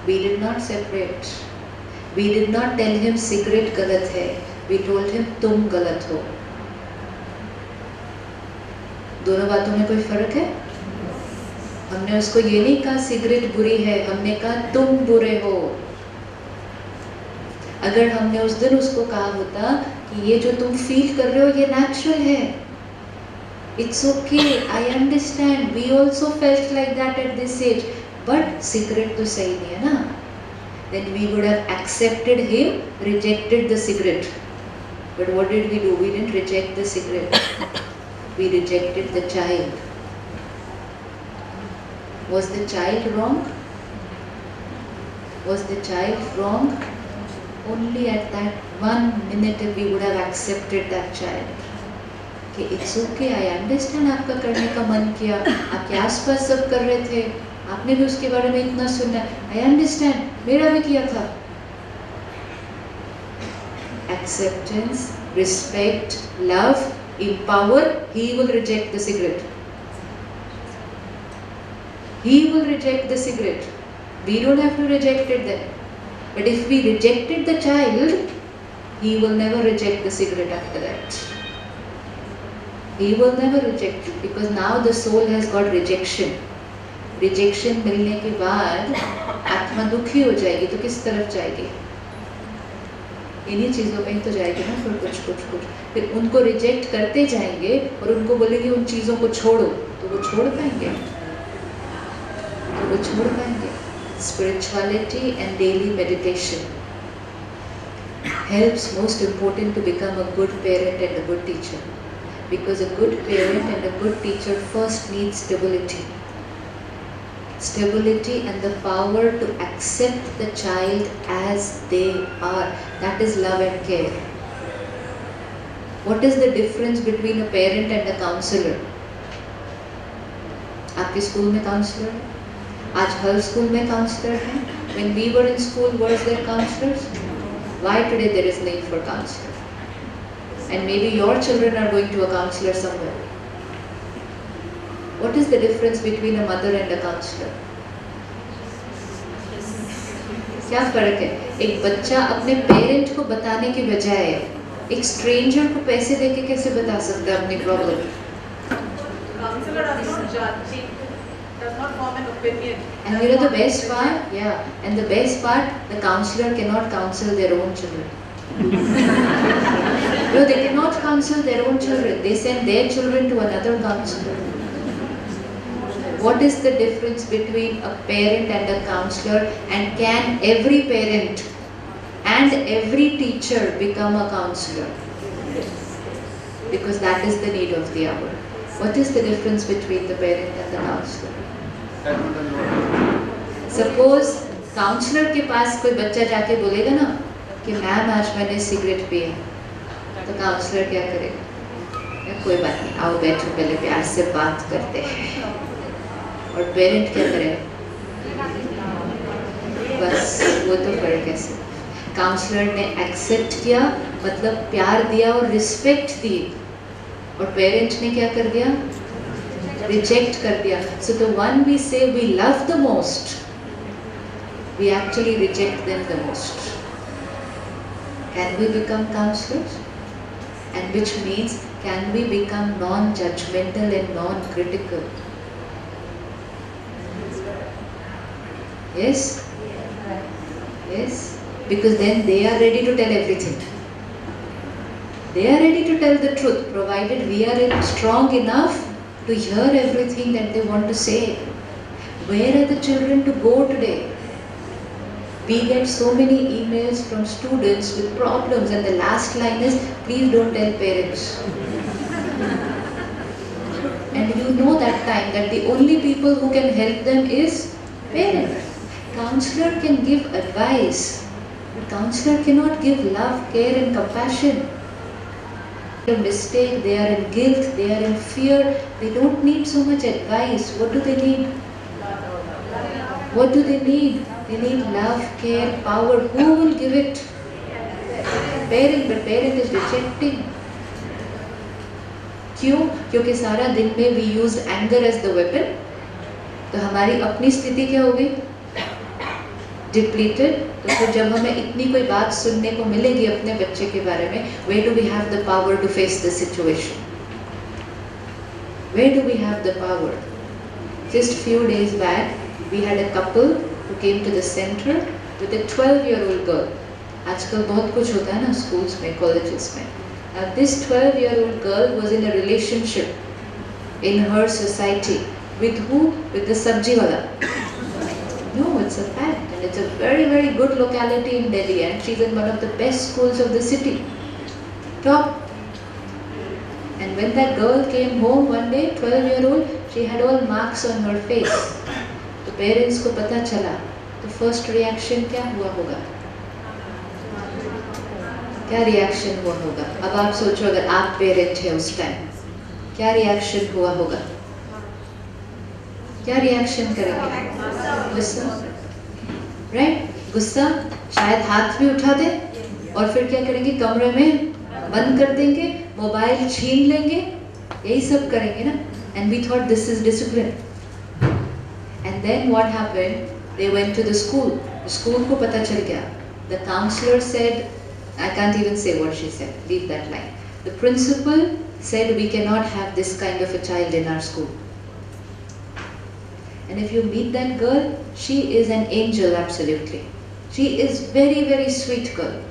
We did not separate. We did not tell him cigarette गलत है. We told him तुम गलत हो. दोनों बातों में कोई फर्क है? हमने उसको ये नहीं कहा सिगरेट बुरी है, हमने कहा तुम बुरे हो। अगर हमने उस दिन उसको कहा होता कि ये जो तुम फील कर रहे हो ये नेचुरल है, it's okay, I understand, we also felt like that at this age, but cigarette तो सही नहीं है ना, then we would have accepted him, rejected the cigarette. But what did we do? We didn't reject the cigarette. We rejected the child. Was the child wrong? Was the child wrong? Only at that 1 minute we would have accepted that child. Okay, it's okay, I understand आपका करने का मन किया, आपके आसपास सब कर रहे थे, आपने भी उसके बारे में इतना सुना, I understand, मेरा भी किया था. Acceptance, respect, love, empower, he will reject the cigarette. He will reject the cigarette. We don't have to reject it then. But if we rejected the child, he will never reject the cigarette after that. He will never reject it because now the soul has got rejection. Rejection मिलने के बाद आत्मा दुखी हो जाएगी तो किस तरफ जाएगी? इन्हीं चीज़ों में तो जाएगी ना, फिर उनको रिजेक्ट करते जाएंगे और उनको बोलेंगे उन चीज़ों को छोड़ो, तो वो छोड़ पाएंगे? तो वो छोड़ पाएंगे? Spirituality and daily meditation helps most important to become a good parent and a good teacher, because a good parent and a good teacher first needs stability. Stability and the power to accept the child as they are. That is love and care. What is the difference between a parent and a counselor? आपके school में counsellor है? आज हर school में counsellor है? When we were in school, was there counselors? Why today there is need for counselor? And maybe your children are going to a counselor somewhere. What is the difference between a mother and a counselor? क्या फर्क है? एक बच्चा अपने parent को बताने के बजाय एक स्ट्रेंजर को पैसे देके कैसे बता सकता है अपनी problem? Counselor does not judge, does not form an opinion. And you know the best part? Yeah. And the best part, the counselor cannot counsel their own children. No, they cannot counsel their own children. They send their children to another counselor. What is the difference between a parent and a counselor, and can every parent and every teacher become a counselor? Because that is the need of the hour. What is the difference between the parent and the counselor? Suppose counselor के पास कोई बच्चा जाके बोलेगा ना कि ma'am आज मैंने सिगरेट पिया, तो काउंसलर क्या करेगा? कोई बात नहीं, आओ बैठो, पहले प्यार से बात करते हैं। और पेरेंट क्या करेगा? बस वो तो फर्क है। काउंसलर ने एक्सेप्ट किया, मतलब प्यार दिया और रिस्पेक्ट दी, और पेरेंट ने क्या कर दिया? रिजेक्ट कर दिया। So the one we say we love the most we actually reject them the most. Can we become counselors? And which means, can we become non-judgmental and non-critical? Yes? Yes? Because then they are ready to tell everything. They are ready to tell the truth, provided we are strong enough to hear everything that they want to say. Where are the children to go today? We get so many emails from students with problems, and the last line is, please don't tell parents. And you know that time that the only people who can help them is parents. Counselor can give advice, but counselor cannot give love, care and compassion. They are in mistake, they are in guilt, they are in fear. They don't need so much advice. What do they need? What do they need? They need love, care, power. Who will give it? Parent, but parent is rejecting. क्यों? क्योंकि सारा दिन में we use anger as the weapon. तो हमारी अपनी स्थिति क्या हो गई? Depleted. तो फिर जब हमें इतनी कोई बात सुनने को मिलेगी अपने बच्चे के बारे में, where do we have the power to face the situation? Where do we have the power? Just few days back, we had a couple who came to the center with a 12-year-old girl. आजकल बहुत कुछ होता है ना schools में, colleges में. Now this 12-year-old girl was in a relationship in her society. With who? With the sabji wala. No, it's a fact, and it's a very, very good locality in Delhi, and she's in one of the best schools of the city. Top. And when that girl came home one day, 12-year-old, she had all marks on her face. तो parents को पता चला, तो first reaction क्या हुआ होगा? क्या reaction हुआ होगा? अब आप सोचो, अगर आप पेरेंट है उस टाइम, क्या रिएक्शन हुआ होगा? क्या रिएक्शन करेंगे? गुस्सा, राइट? गुस्सा, शायद हाथ भी उठा दे, और फिर क्या करेंगे? कमरे में बंद कर देंगे, मोबाइल छीन लेंगे, यही सब करेंगे ना? And we thought this is discipline. And then what happened? They went to the school. The school को पता चल गया. The counselor said, I can't even say what she said. Leave that line. The principal said we cannot have this kind of a child in our school. And if you meet that girl, she is an angel, absolutely. She is very, very sweet girl.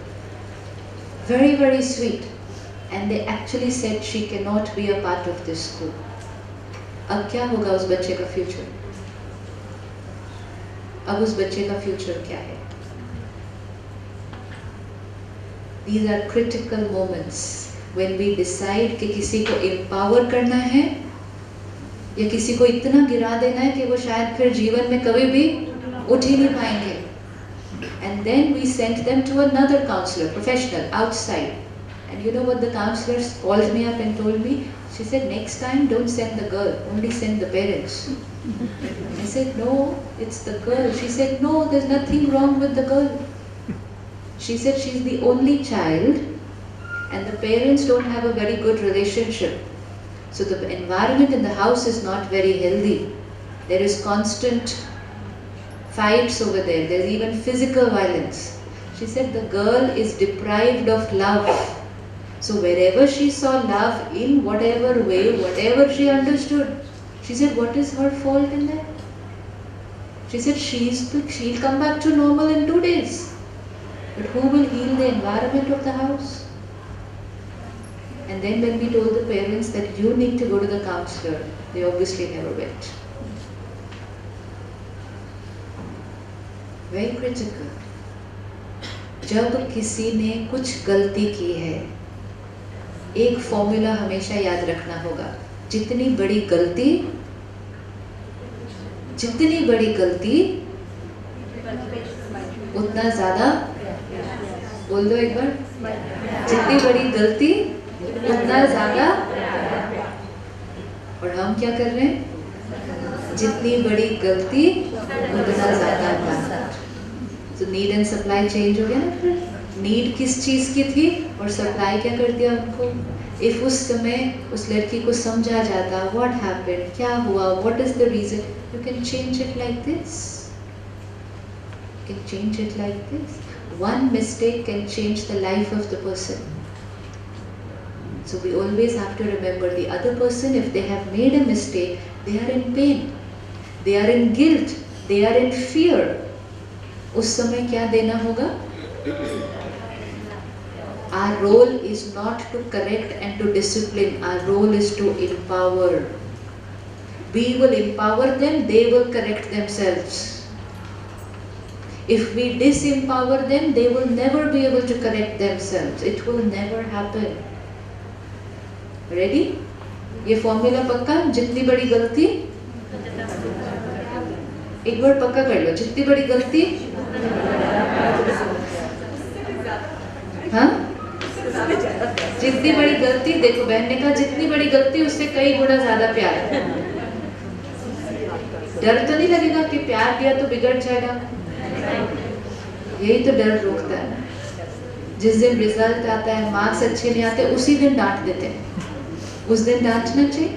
Very, very sweet. And they actually said she cannot be a part of this school. अब क्या होगा उस बच्चे का future? अब उस बच्चे का फ्यूचर क्या है? These are critical moments when we decide कि किसी को empower करना है या किसी को इतना गिरा देना है कि वो शायद फिर जीवन में कभी भी उठ ही नहीं पाएंगे. And then we sent them to another counselor, professional, outside. And you know what the counselor called me up and told me? She said, next time don't send the girl, only send the parents. I said, no, it's the girl. She said, no, there's nothing wrong with the girl. She said she's the only child and the parents don't have a very good relationship. So the environment in the house is not very healthy. There is constant fights over there. There's even physical violence. She said the girl is deprived of love. So wherever she saw love, in whatever way, whatever she understood, she said, what is her fault in that? She said she'll come back to normal in 2 days. But who will heal the environment of the house? And then when we told the parents that you need to go to the counselor, they obviously never went. Very critical. जब किसी ने कुछ गलती की है, एक formula हमेशा याद रखना होगा. जितनी बड़ी गलती उतना ज्यादा, बोल दो एक बार, जितनी बड़ी गलती उतना ज्यादा. और हम क्या कर रहे हैं? जितनी बड़ी गलती उतना ज्यादा. तो नीड एंड सप्लाई चेंज हो गया ना. फिर नीड किस चीज की थी और सप्लाई क्या कर दिया उनको. इफ उस समय उस लड़की को समझा जाता व्हाट हैपेंड, क्या हुआ, what is the reason, you can change it like this. can change it like this. One mistake can change the life of the person. So we always have to remember the other person, if they have made a mistake, they are in pain, they are in guilt, they are in fear. उस समय क्या देना होगा? Our role is not to correct and to discipline. Our role is to empower. We will empower them, they will correct themselves. If we disempower them, they will never be able to correct themselves. It will never happen. Ready? ये formula पक्का? जितनी बड़ी गलती, एक बार पक्का कर लो, जितनी बड़ी गलती, हाँ? जितनी बड़ी गलती, देखो बहन ने कहा जितनी बड़ी गलती उससे कई गुना ज्यादा प्यार। डर तो नहीं लगेगा कि प्यार दिया तो बिगड़ जाएगा? यही तो डर रोकता है ना। जिस दिन रिजल्ट आता है, मार्क्स अच्छे नहीं आते, उसी दिन डांट देते हैं। उस दिन डांटना चाहिए?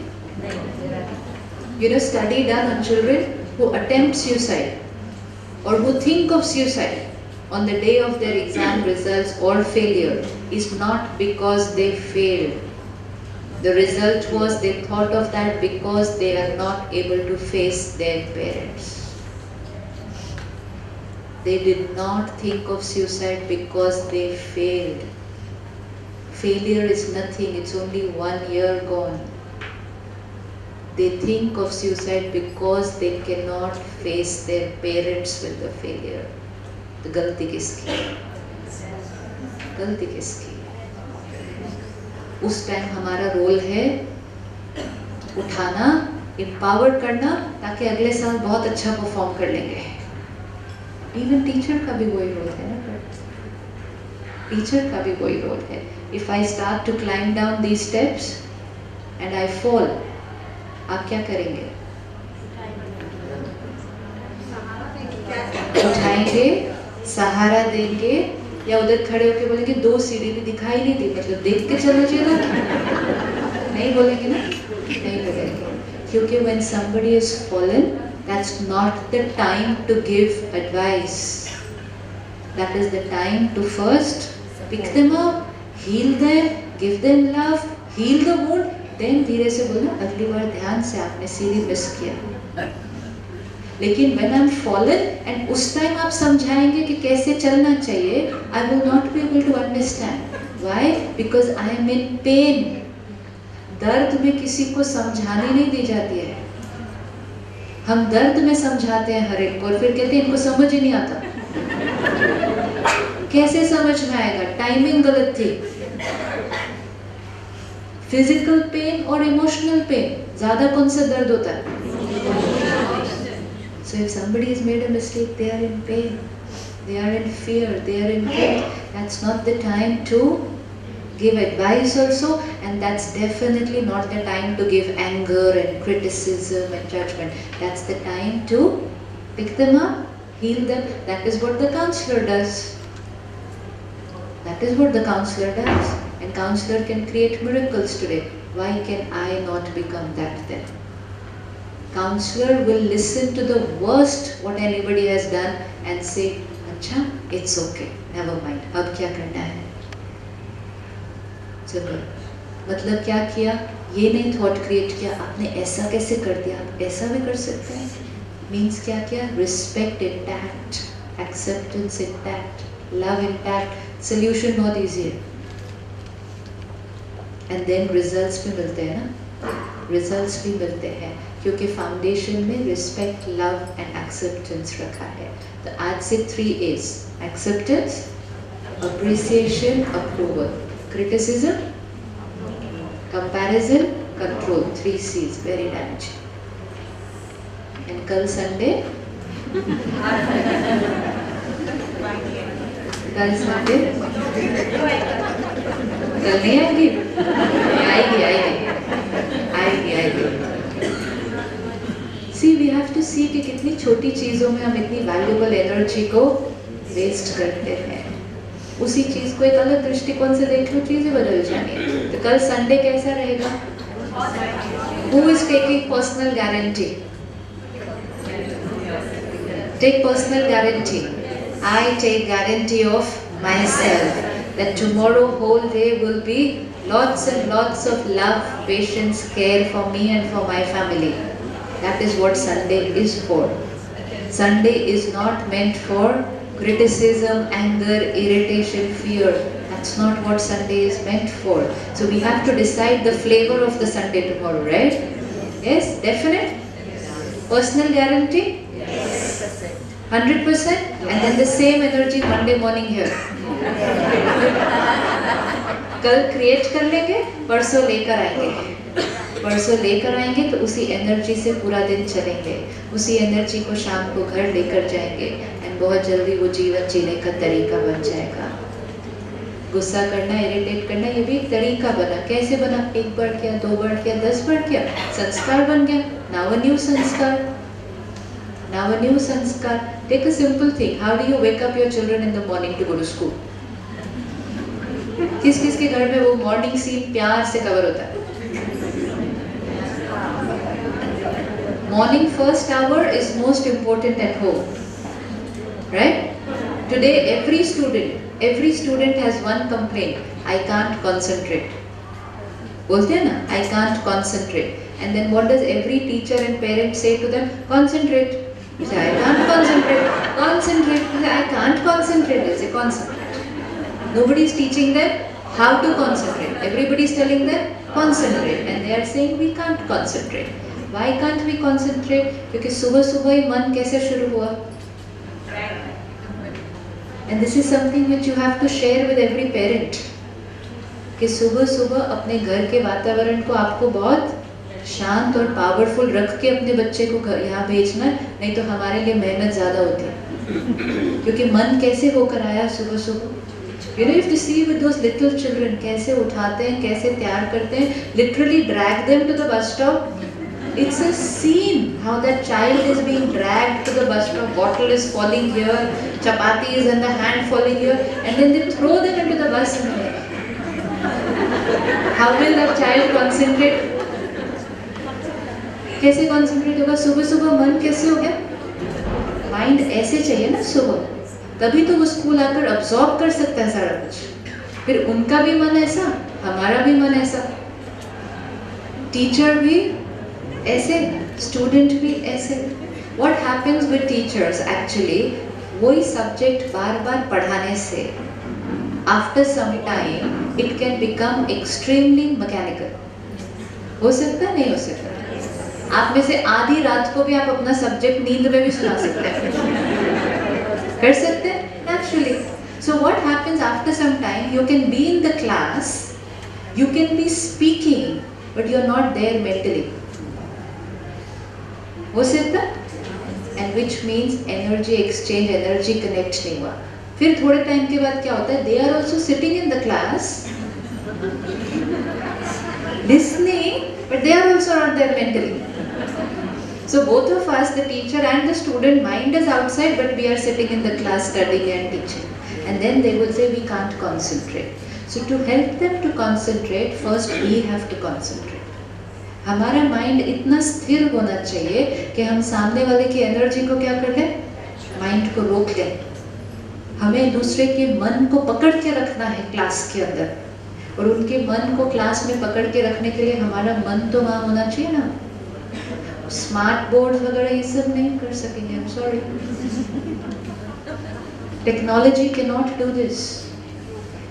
You know, study done on children who attempt suicide or who think of suicide on the day of their exam results or failure is not because they failed. The result was they thought of that because they are not able to face their parents. They did not think of suicide because they failed. Failure is nothing, it's only 1 year gone. They think of suicide because they cannot face their parents with the failure. तो गलती किसकी? गलती किसकी? उस time हमारा role है उठाना, empower करना, ताकि अगले साल बहुत अच्छा परफॉर्म कर लेंगे। इवन टीचर का भी वही रोल है ना, टीचर का भी वही रोल है। If I start to climb down these steps and I fall, आप क्या करेंगे? उठाएंगे, सहारा देंगे, या उधर खड़े होके बोलेंगे 2 सीढ़ी भी दिखाई नहीं दी, मतलब देख के चलो चलो? नहीं बोलेंगे ना? नहीं बोलेंगे, क्योंकि when somebody is fallen, that's not the time to give advice. That is the time to first pick them up, heal them, give them love, heal the wound, then धीरे से बोलना अगली बार ध्यान से, आपने सीढ़ी मिस किया। लेकिन when I'm fallen and उस टाइम आप समझाएंगे कि कैसे चलना चाहिए, I will not be able to understand. Why? Because I am in pain. दर्द में किसी को समझानी नहीं दी जाती है। हम दर्द में समझाते हैं हर एक को और फिर कहते हैं इनको समझ ही नहीं आता। कैसे समझ में आएगा? टाइमिंग गलत थी। फिजिकल पेन और इमोशनल पेन, ज्यादा कौन सा दर्द होता है? So if somebody has made a mistake, they are in pain, they are in fear, they are in guilt. That's not the time to give advice also, and that's definitely not the time to give anger and criticism and judgment. That's the time to pick them up, heal them. That is what the counselor does. That is what the counselor does. And counselor can create miracles today. Why can I not become that then? Counselor will listen to the worst what anybody has done and say, अच्छा, it's okay, never mind, अब क्या करना है? चलो, मतलब क्या किया? ये नहीं थॉट क्रिएट किया, आपने ऐसा कैसे कर दिया, आप ऐसा भी कर सकते हैं। मीन्स क्या किया? Respect intact, acceptance intact, love intact, solution बहुत ईजी है। एंड देन रिजल्ट्स भी मिलते हैं ना, रिजल्ट्स भी मिलते हैं क्योंकि फाउंडेशन में रिस्पेक्ट, लव एंड एक्सेप्टेंस रखा है। तो आज से 3 A's: acceptance, appreciation, approval, criticism, comparison, control. 3 C's, very damaging. And कल संडे, कल संडे कल नहीं आएगी? आएगी आएगी आएगी आएगी। See, we have to see कि कितनी छोटी चीज़ों में हम इतनी वैल्यूबल एनर्जी को वेस्ट करते हैं। उसी चीज़ को एक अलग दृष्टिकोण से देख लो, चीज़ें बदल जाएंगी। तो कल संडे कैसा रहेगा? Who is taking personal guarantee? Take personal guarantee. I take guarantee of myself that tomorrow whole day will be lots and lots of love, patience, care for me and for my family. That is what Sunday is for. Sunday is not meant for criticism, anger, irritation, fear. That's not what Sunday is meant for. So we have to decide the flavor of the Sunday tomorrow, right? Yes, definite? Personal guarantee? 100%? And then the same energy Monday morning here. कल create कर लेंगे, परसों लेकर आएंगे तो उसी energy से पूरा दिन चलेंगे, उसी एनर्जी को शाम को घर लेकर जाएंगे एंड बहुत जल्दी वो जीवन जीने का तरीका बन जाएगा। गुस्सा करना, इरिटेट करना, ये भी एक तरीका बना। कैसे बना? 1 बार किया, 2 बार किया, 10 बार किया, संस्कार बन गया। Now a new sanskar. Take a simple thing. How do you wake up your children in the morning to go to school? किस के घर में वो मॉर्निंग सीन प्यार से कवर होता है? Morning first hour is most important at home, right? Today every student has one complaint: I can't concentrate. बोलते हैं ना, I can't concentrate. And then what does every teacher and parent say to them? Concentrate. They say, I can't concentrate. Concentrate. They say, I can't concentrate. They say, concentrate. Nobody is teaching them how to concentrate. Everybody is telling them concentrate, and they are saying we can't concentrate. Why can't we concentrate? क्योंकि सुबह सुबह ही मन कैसे शुरू हुआ? And this is something which you have to share with every parent. कि सुबह सुबह अपने घर के वातावरण को आपको बहुत शांत और पावरफुल रख के अपने बच्चे को यहाँ भेजना, नहीं तो हमारे लिए मेहनत ज़्यादा होती है। क्योंकि मन कैसे होकर आया सुबह सुबह? You know, if you see with those little children, कैसे उठाते हैं, कैसे तैयार करते हैं, literally drag them to the bus stop. It's a scene how that child is being dragged to the bus stop. Bottle is falling here, chapati is in the hand falling here, and then they throw them into the bus. How will that child concentrate? कैसे concentrate होगा? सुबह सुबह मन कैसे हो गया? Mind ऐसे चाहिए ना सुबह, तभी तो वो स्कूल आकर अब्सॉर्ब कर सकता है सारा कुछ। फिर उनका भी मन ऐसा, हमारा भी मन ऐसा, टीचर भी ऐसे, स्टूडेंट भी ऐसे। What happens with teachers actually, वही सब्जेक्ट बार बार पढ़ाने से after some time it can become extremely mechanical. हो सकता है, नहीं हो सकता? आप में से आधी रात को भी आप अपना सब्जेक्ट नींद में भी सुना सकते हैं, कर सकते हैं naturally. So what happens after some time? You can be in the class, you can be speaking, but you are not there mentally. हो सकता? And which means energy exchange, energy connect नहीं हुआ। फिर थोड़े टाइम के बाद क्या होता है? They are also sitting in the class, listening, but they are also not there mentally. So both of us, the teacher and the student, mind is outside, but we are sitting in the class studying and teaching. And then they will say we can't concentrate. So to help them to concentrate, first we have to concentrate. हमारा mind इतना स्थिर होना चाहिए कि हम सामने वाले की एनर्जी को क्या कर लें? माइंड को रोक लें। हमें दूसरे के मन को पकड़ के रखना है क्लास के अंदर, और उनके मन को क्लास में पकड़ के रखने के लिए हमारा मन तो वहाँ होना चाहिए ना। स्मार्ट बोर्ड वगैरह ये सब नहीं कर सकेंगे, I'm sorry. Technology cannot do this.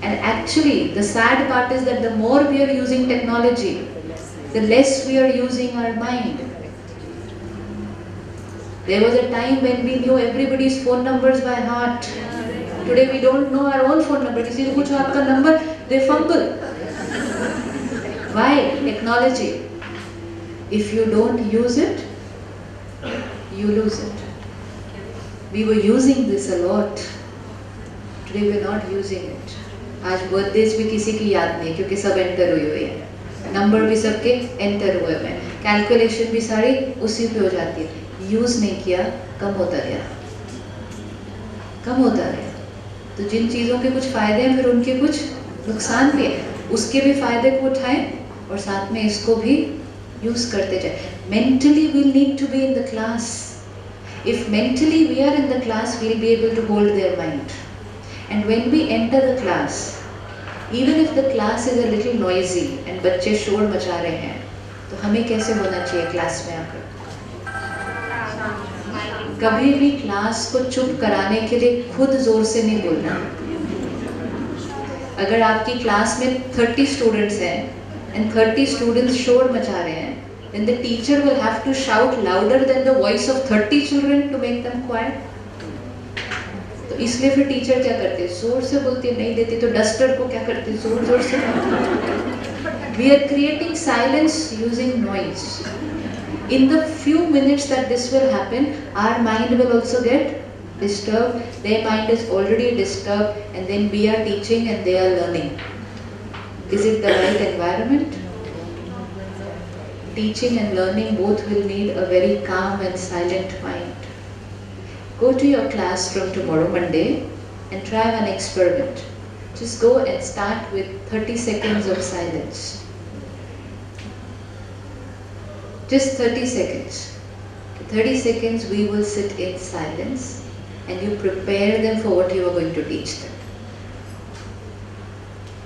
And actually, the sad part is that the more we are using technology, the less we are using our mind. There was a time when we knew everybody's phone numbers by heart. Today we don't know our own phone number. किसी को पूछो आपका number, they fumble. Why? Technology. If you don't use it, you lose it. We were using this a lot. Today we are not using it. आज birthdays भी किसी की याद नहीं, क्योंकि सब एंटर हुई हुई है, नंबर भी सबके एंटर हुए हैं, कैलकुलेशन भी सारी उसी पे हो जाती है। यूज नहीं किया, कम होता गया। तो जिन चीज़ों के कुछ फायदे हैं, फिर उनके कुछ नुकसान भी है, उसके भी फायदे को उठाएं और साथ में इसको भी यूज करते जाए। Mentally we need to be in the class, If mentally we are in the class, we'll be able to hold their mind. And when we enter the class, even if the class is a little noisy and बच्चे शोर मचा रहे हैं, तो हमें कैसे होना चाहिए क्लास में आकर? कभी भी क्लास को चुप कराने के लिए खुद जोर से नहीं बोलना। अगर आपकी क्लास में 30 स्टूडेंट्स हैं and 30 स्टूडेंट्स शोर मचा रहे हैं, then the teacher will have to shout louder than the voice of 30 children to make them quiet. तो इसलिए फिर टीचर क्या करते हैं? जोर से बोलते हैं, नहीं देती तो डस्टर को क्या करते हैं? जोर जोर से। We are creating silence using noise. In the few minutes that this will happen, our mind will also get disturbed. Their mind is already disturbed, and then we are teaching and they are learning. Is it the right environment? Teaching and learning both will need a very calm and silent mind. Go to your class from tomorrow, Monday, and try an experiment. Just go and start with 30 seconds of silence. Just 30 seconds. 30 seconds we will sit in silence and you prepare them for what you are going to teach them.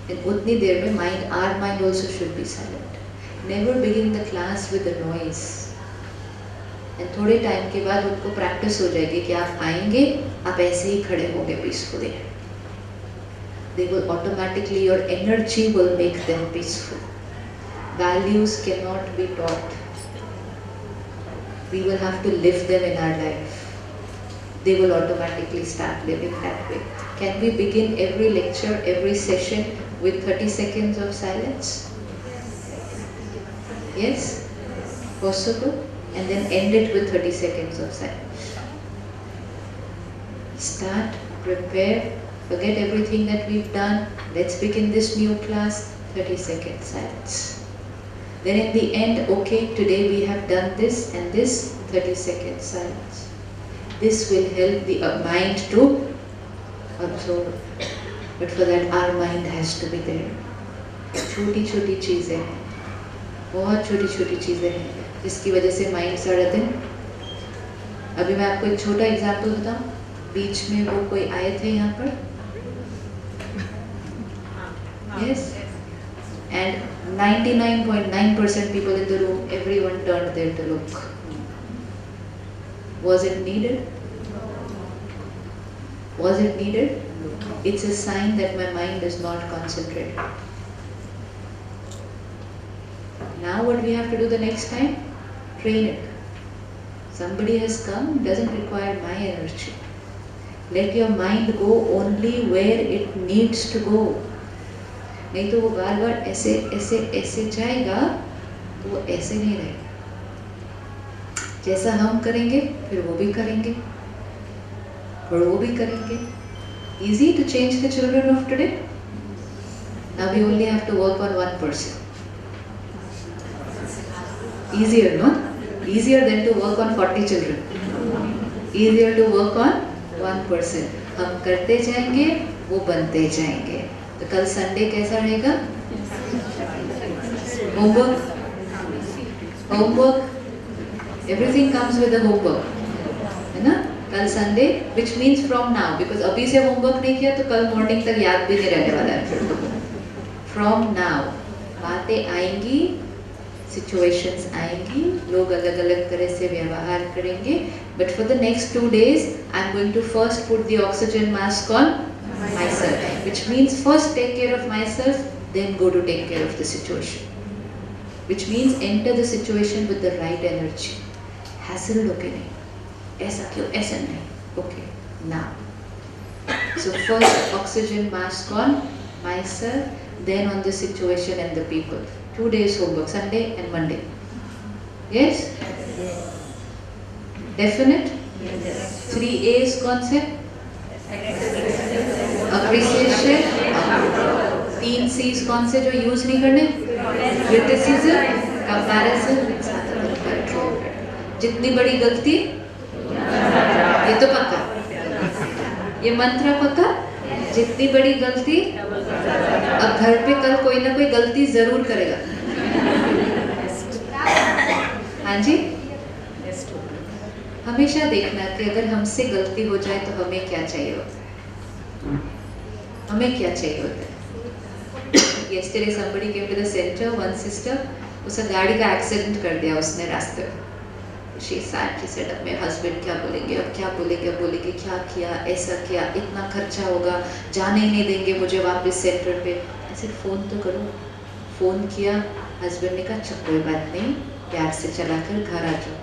In utni der mein mind, our mind also should be silent. Never begin the class with a noise. And थोड़े time के बाद उनको practice हो जाएगी कि आप आएंगे, आप ऐसे ही खड़े होंगे peacefully. They will automatically, your energy will make them peaceful. Values cannot be taught. We will have to live them in our life. They will automatically start living that way. Can we begin every lecture, every session with 30 seconds of silence? Yes? Possible? And then end it with 30 seconds of silence. Start, prepare, forget everything that we've done. Let's begin this new class, 30 seconds silence. Then in the end, okay, today we have done this and this, 30 seconds silence. This will help the mind to absorb. But for that, our mind has to be there. छोटी छोटी चीजें हैं, बहुत छोटी छोटी चीजें हैं, जिसकी वजह से माइंड सारा दिन। अभी मैं आपको एक छोटा एग्जाम्पल बताऊं। बीच में वो कोई आए थे यहाँ पर, yes, and 99.9% people in the room, everyone turned there to look. Was it needed? Was it needed? It's a sign that my mind is not concentrated. Now what we have to do the next time? Train it. Somebody has come, doesn't require my energy. Let your mind go only where it needs to go. नहीं तो वो बार बार ऐसे ऐसे ऐसे जाएगा, तो वो ऐसे नहीं रहेगा। जैसा हम करेंगे फिर वो भी करेंगे और वो भी करेंगे। Easy to change the children of today? Now we only have to work on one person. Easier, no? Easier than to work on 40 children. Easier to work on one person. हम करते जाएंगे, वो बनते जाएंगे। तो कल संडे कैसा रहेगा? Homework, homework, everything comes with a homework, है ना? कल Sunday, which means from now, because अभी से होमवर्क नहीं किया तो कल मॉर्निंग तक याद भी नहीं रहने वाला है। From now, बातें आएंगी, situations आएंगी, लोग अलग अलग तरह से व्यवहार करेंगे, but for the next 2 days, I'm going to first put the oxygen mask on myself, which means first take care of myself, then go to take care of the situation. Which means enter the situation with the right energy. Hassle लोगे नहीं, ऐसा क्यों, ऐसा नहीं, okay, now. So first oxygen mask on myself, then on the situation and the people. 2 days homework, Sunday and Monday. Yes? Definite? Yes. 3 A's concept? Appreciation. 3 C's कौन से जो use नहीं करने? Criticism, comparison, control. जितनी बड़ी गलती, ये तो पक्का, ये मंत्र पक्का, जितनी बड़ी गलती, अब घर पे कल कोई ना कोई गलती जरूर करेगा। हाँ जी? हमेशा देखना कि अगर हमसे गलती हो जाए तो हमें क्या चाहिए होता है, हमें क्या चाहिए होता है। Yesterday somebody came to the center, one sister, उसका गाड़ी का एक्सीडेंट कर दिया उसने रास्ते में। She sat, she said, अब मेरे हस्बैंड क्या बोलेंगे, अब क्या बोलेंगे, अब बोलेंगे क्या किया, ऐसा किया, इतना खर्चा होगा, जाने ही नहीं देंगे मुझे वापस सेंटर पे। ऐसे फ़ोन तो करो। फ़ोन किया, हस्बैंड ने कहा चल कोई बात नहीं, प्यार से चलाकर घर आ जाओ।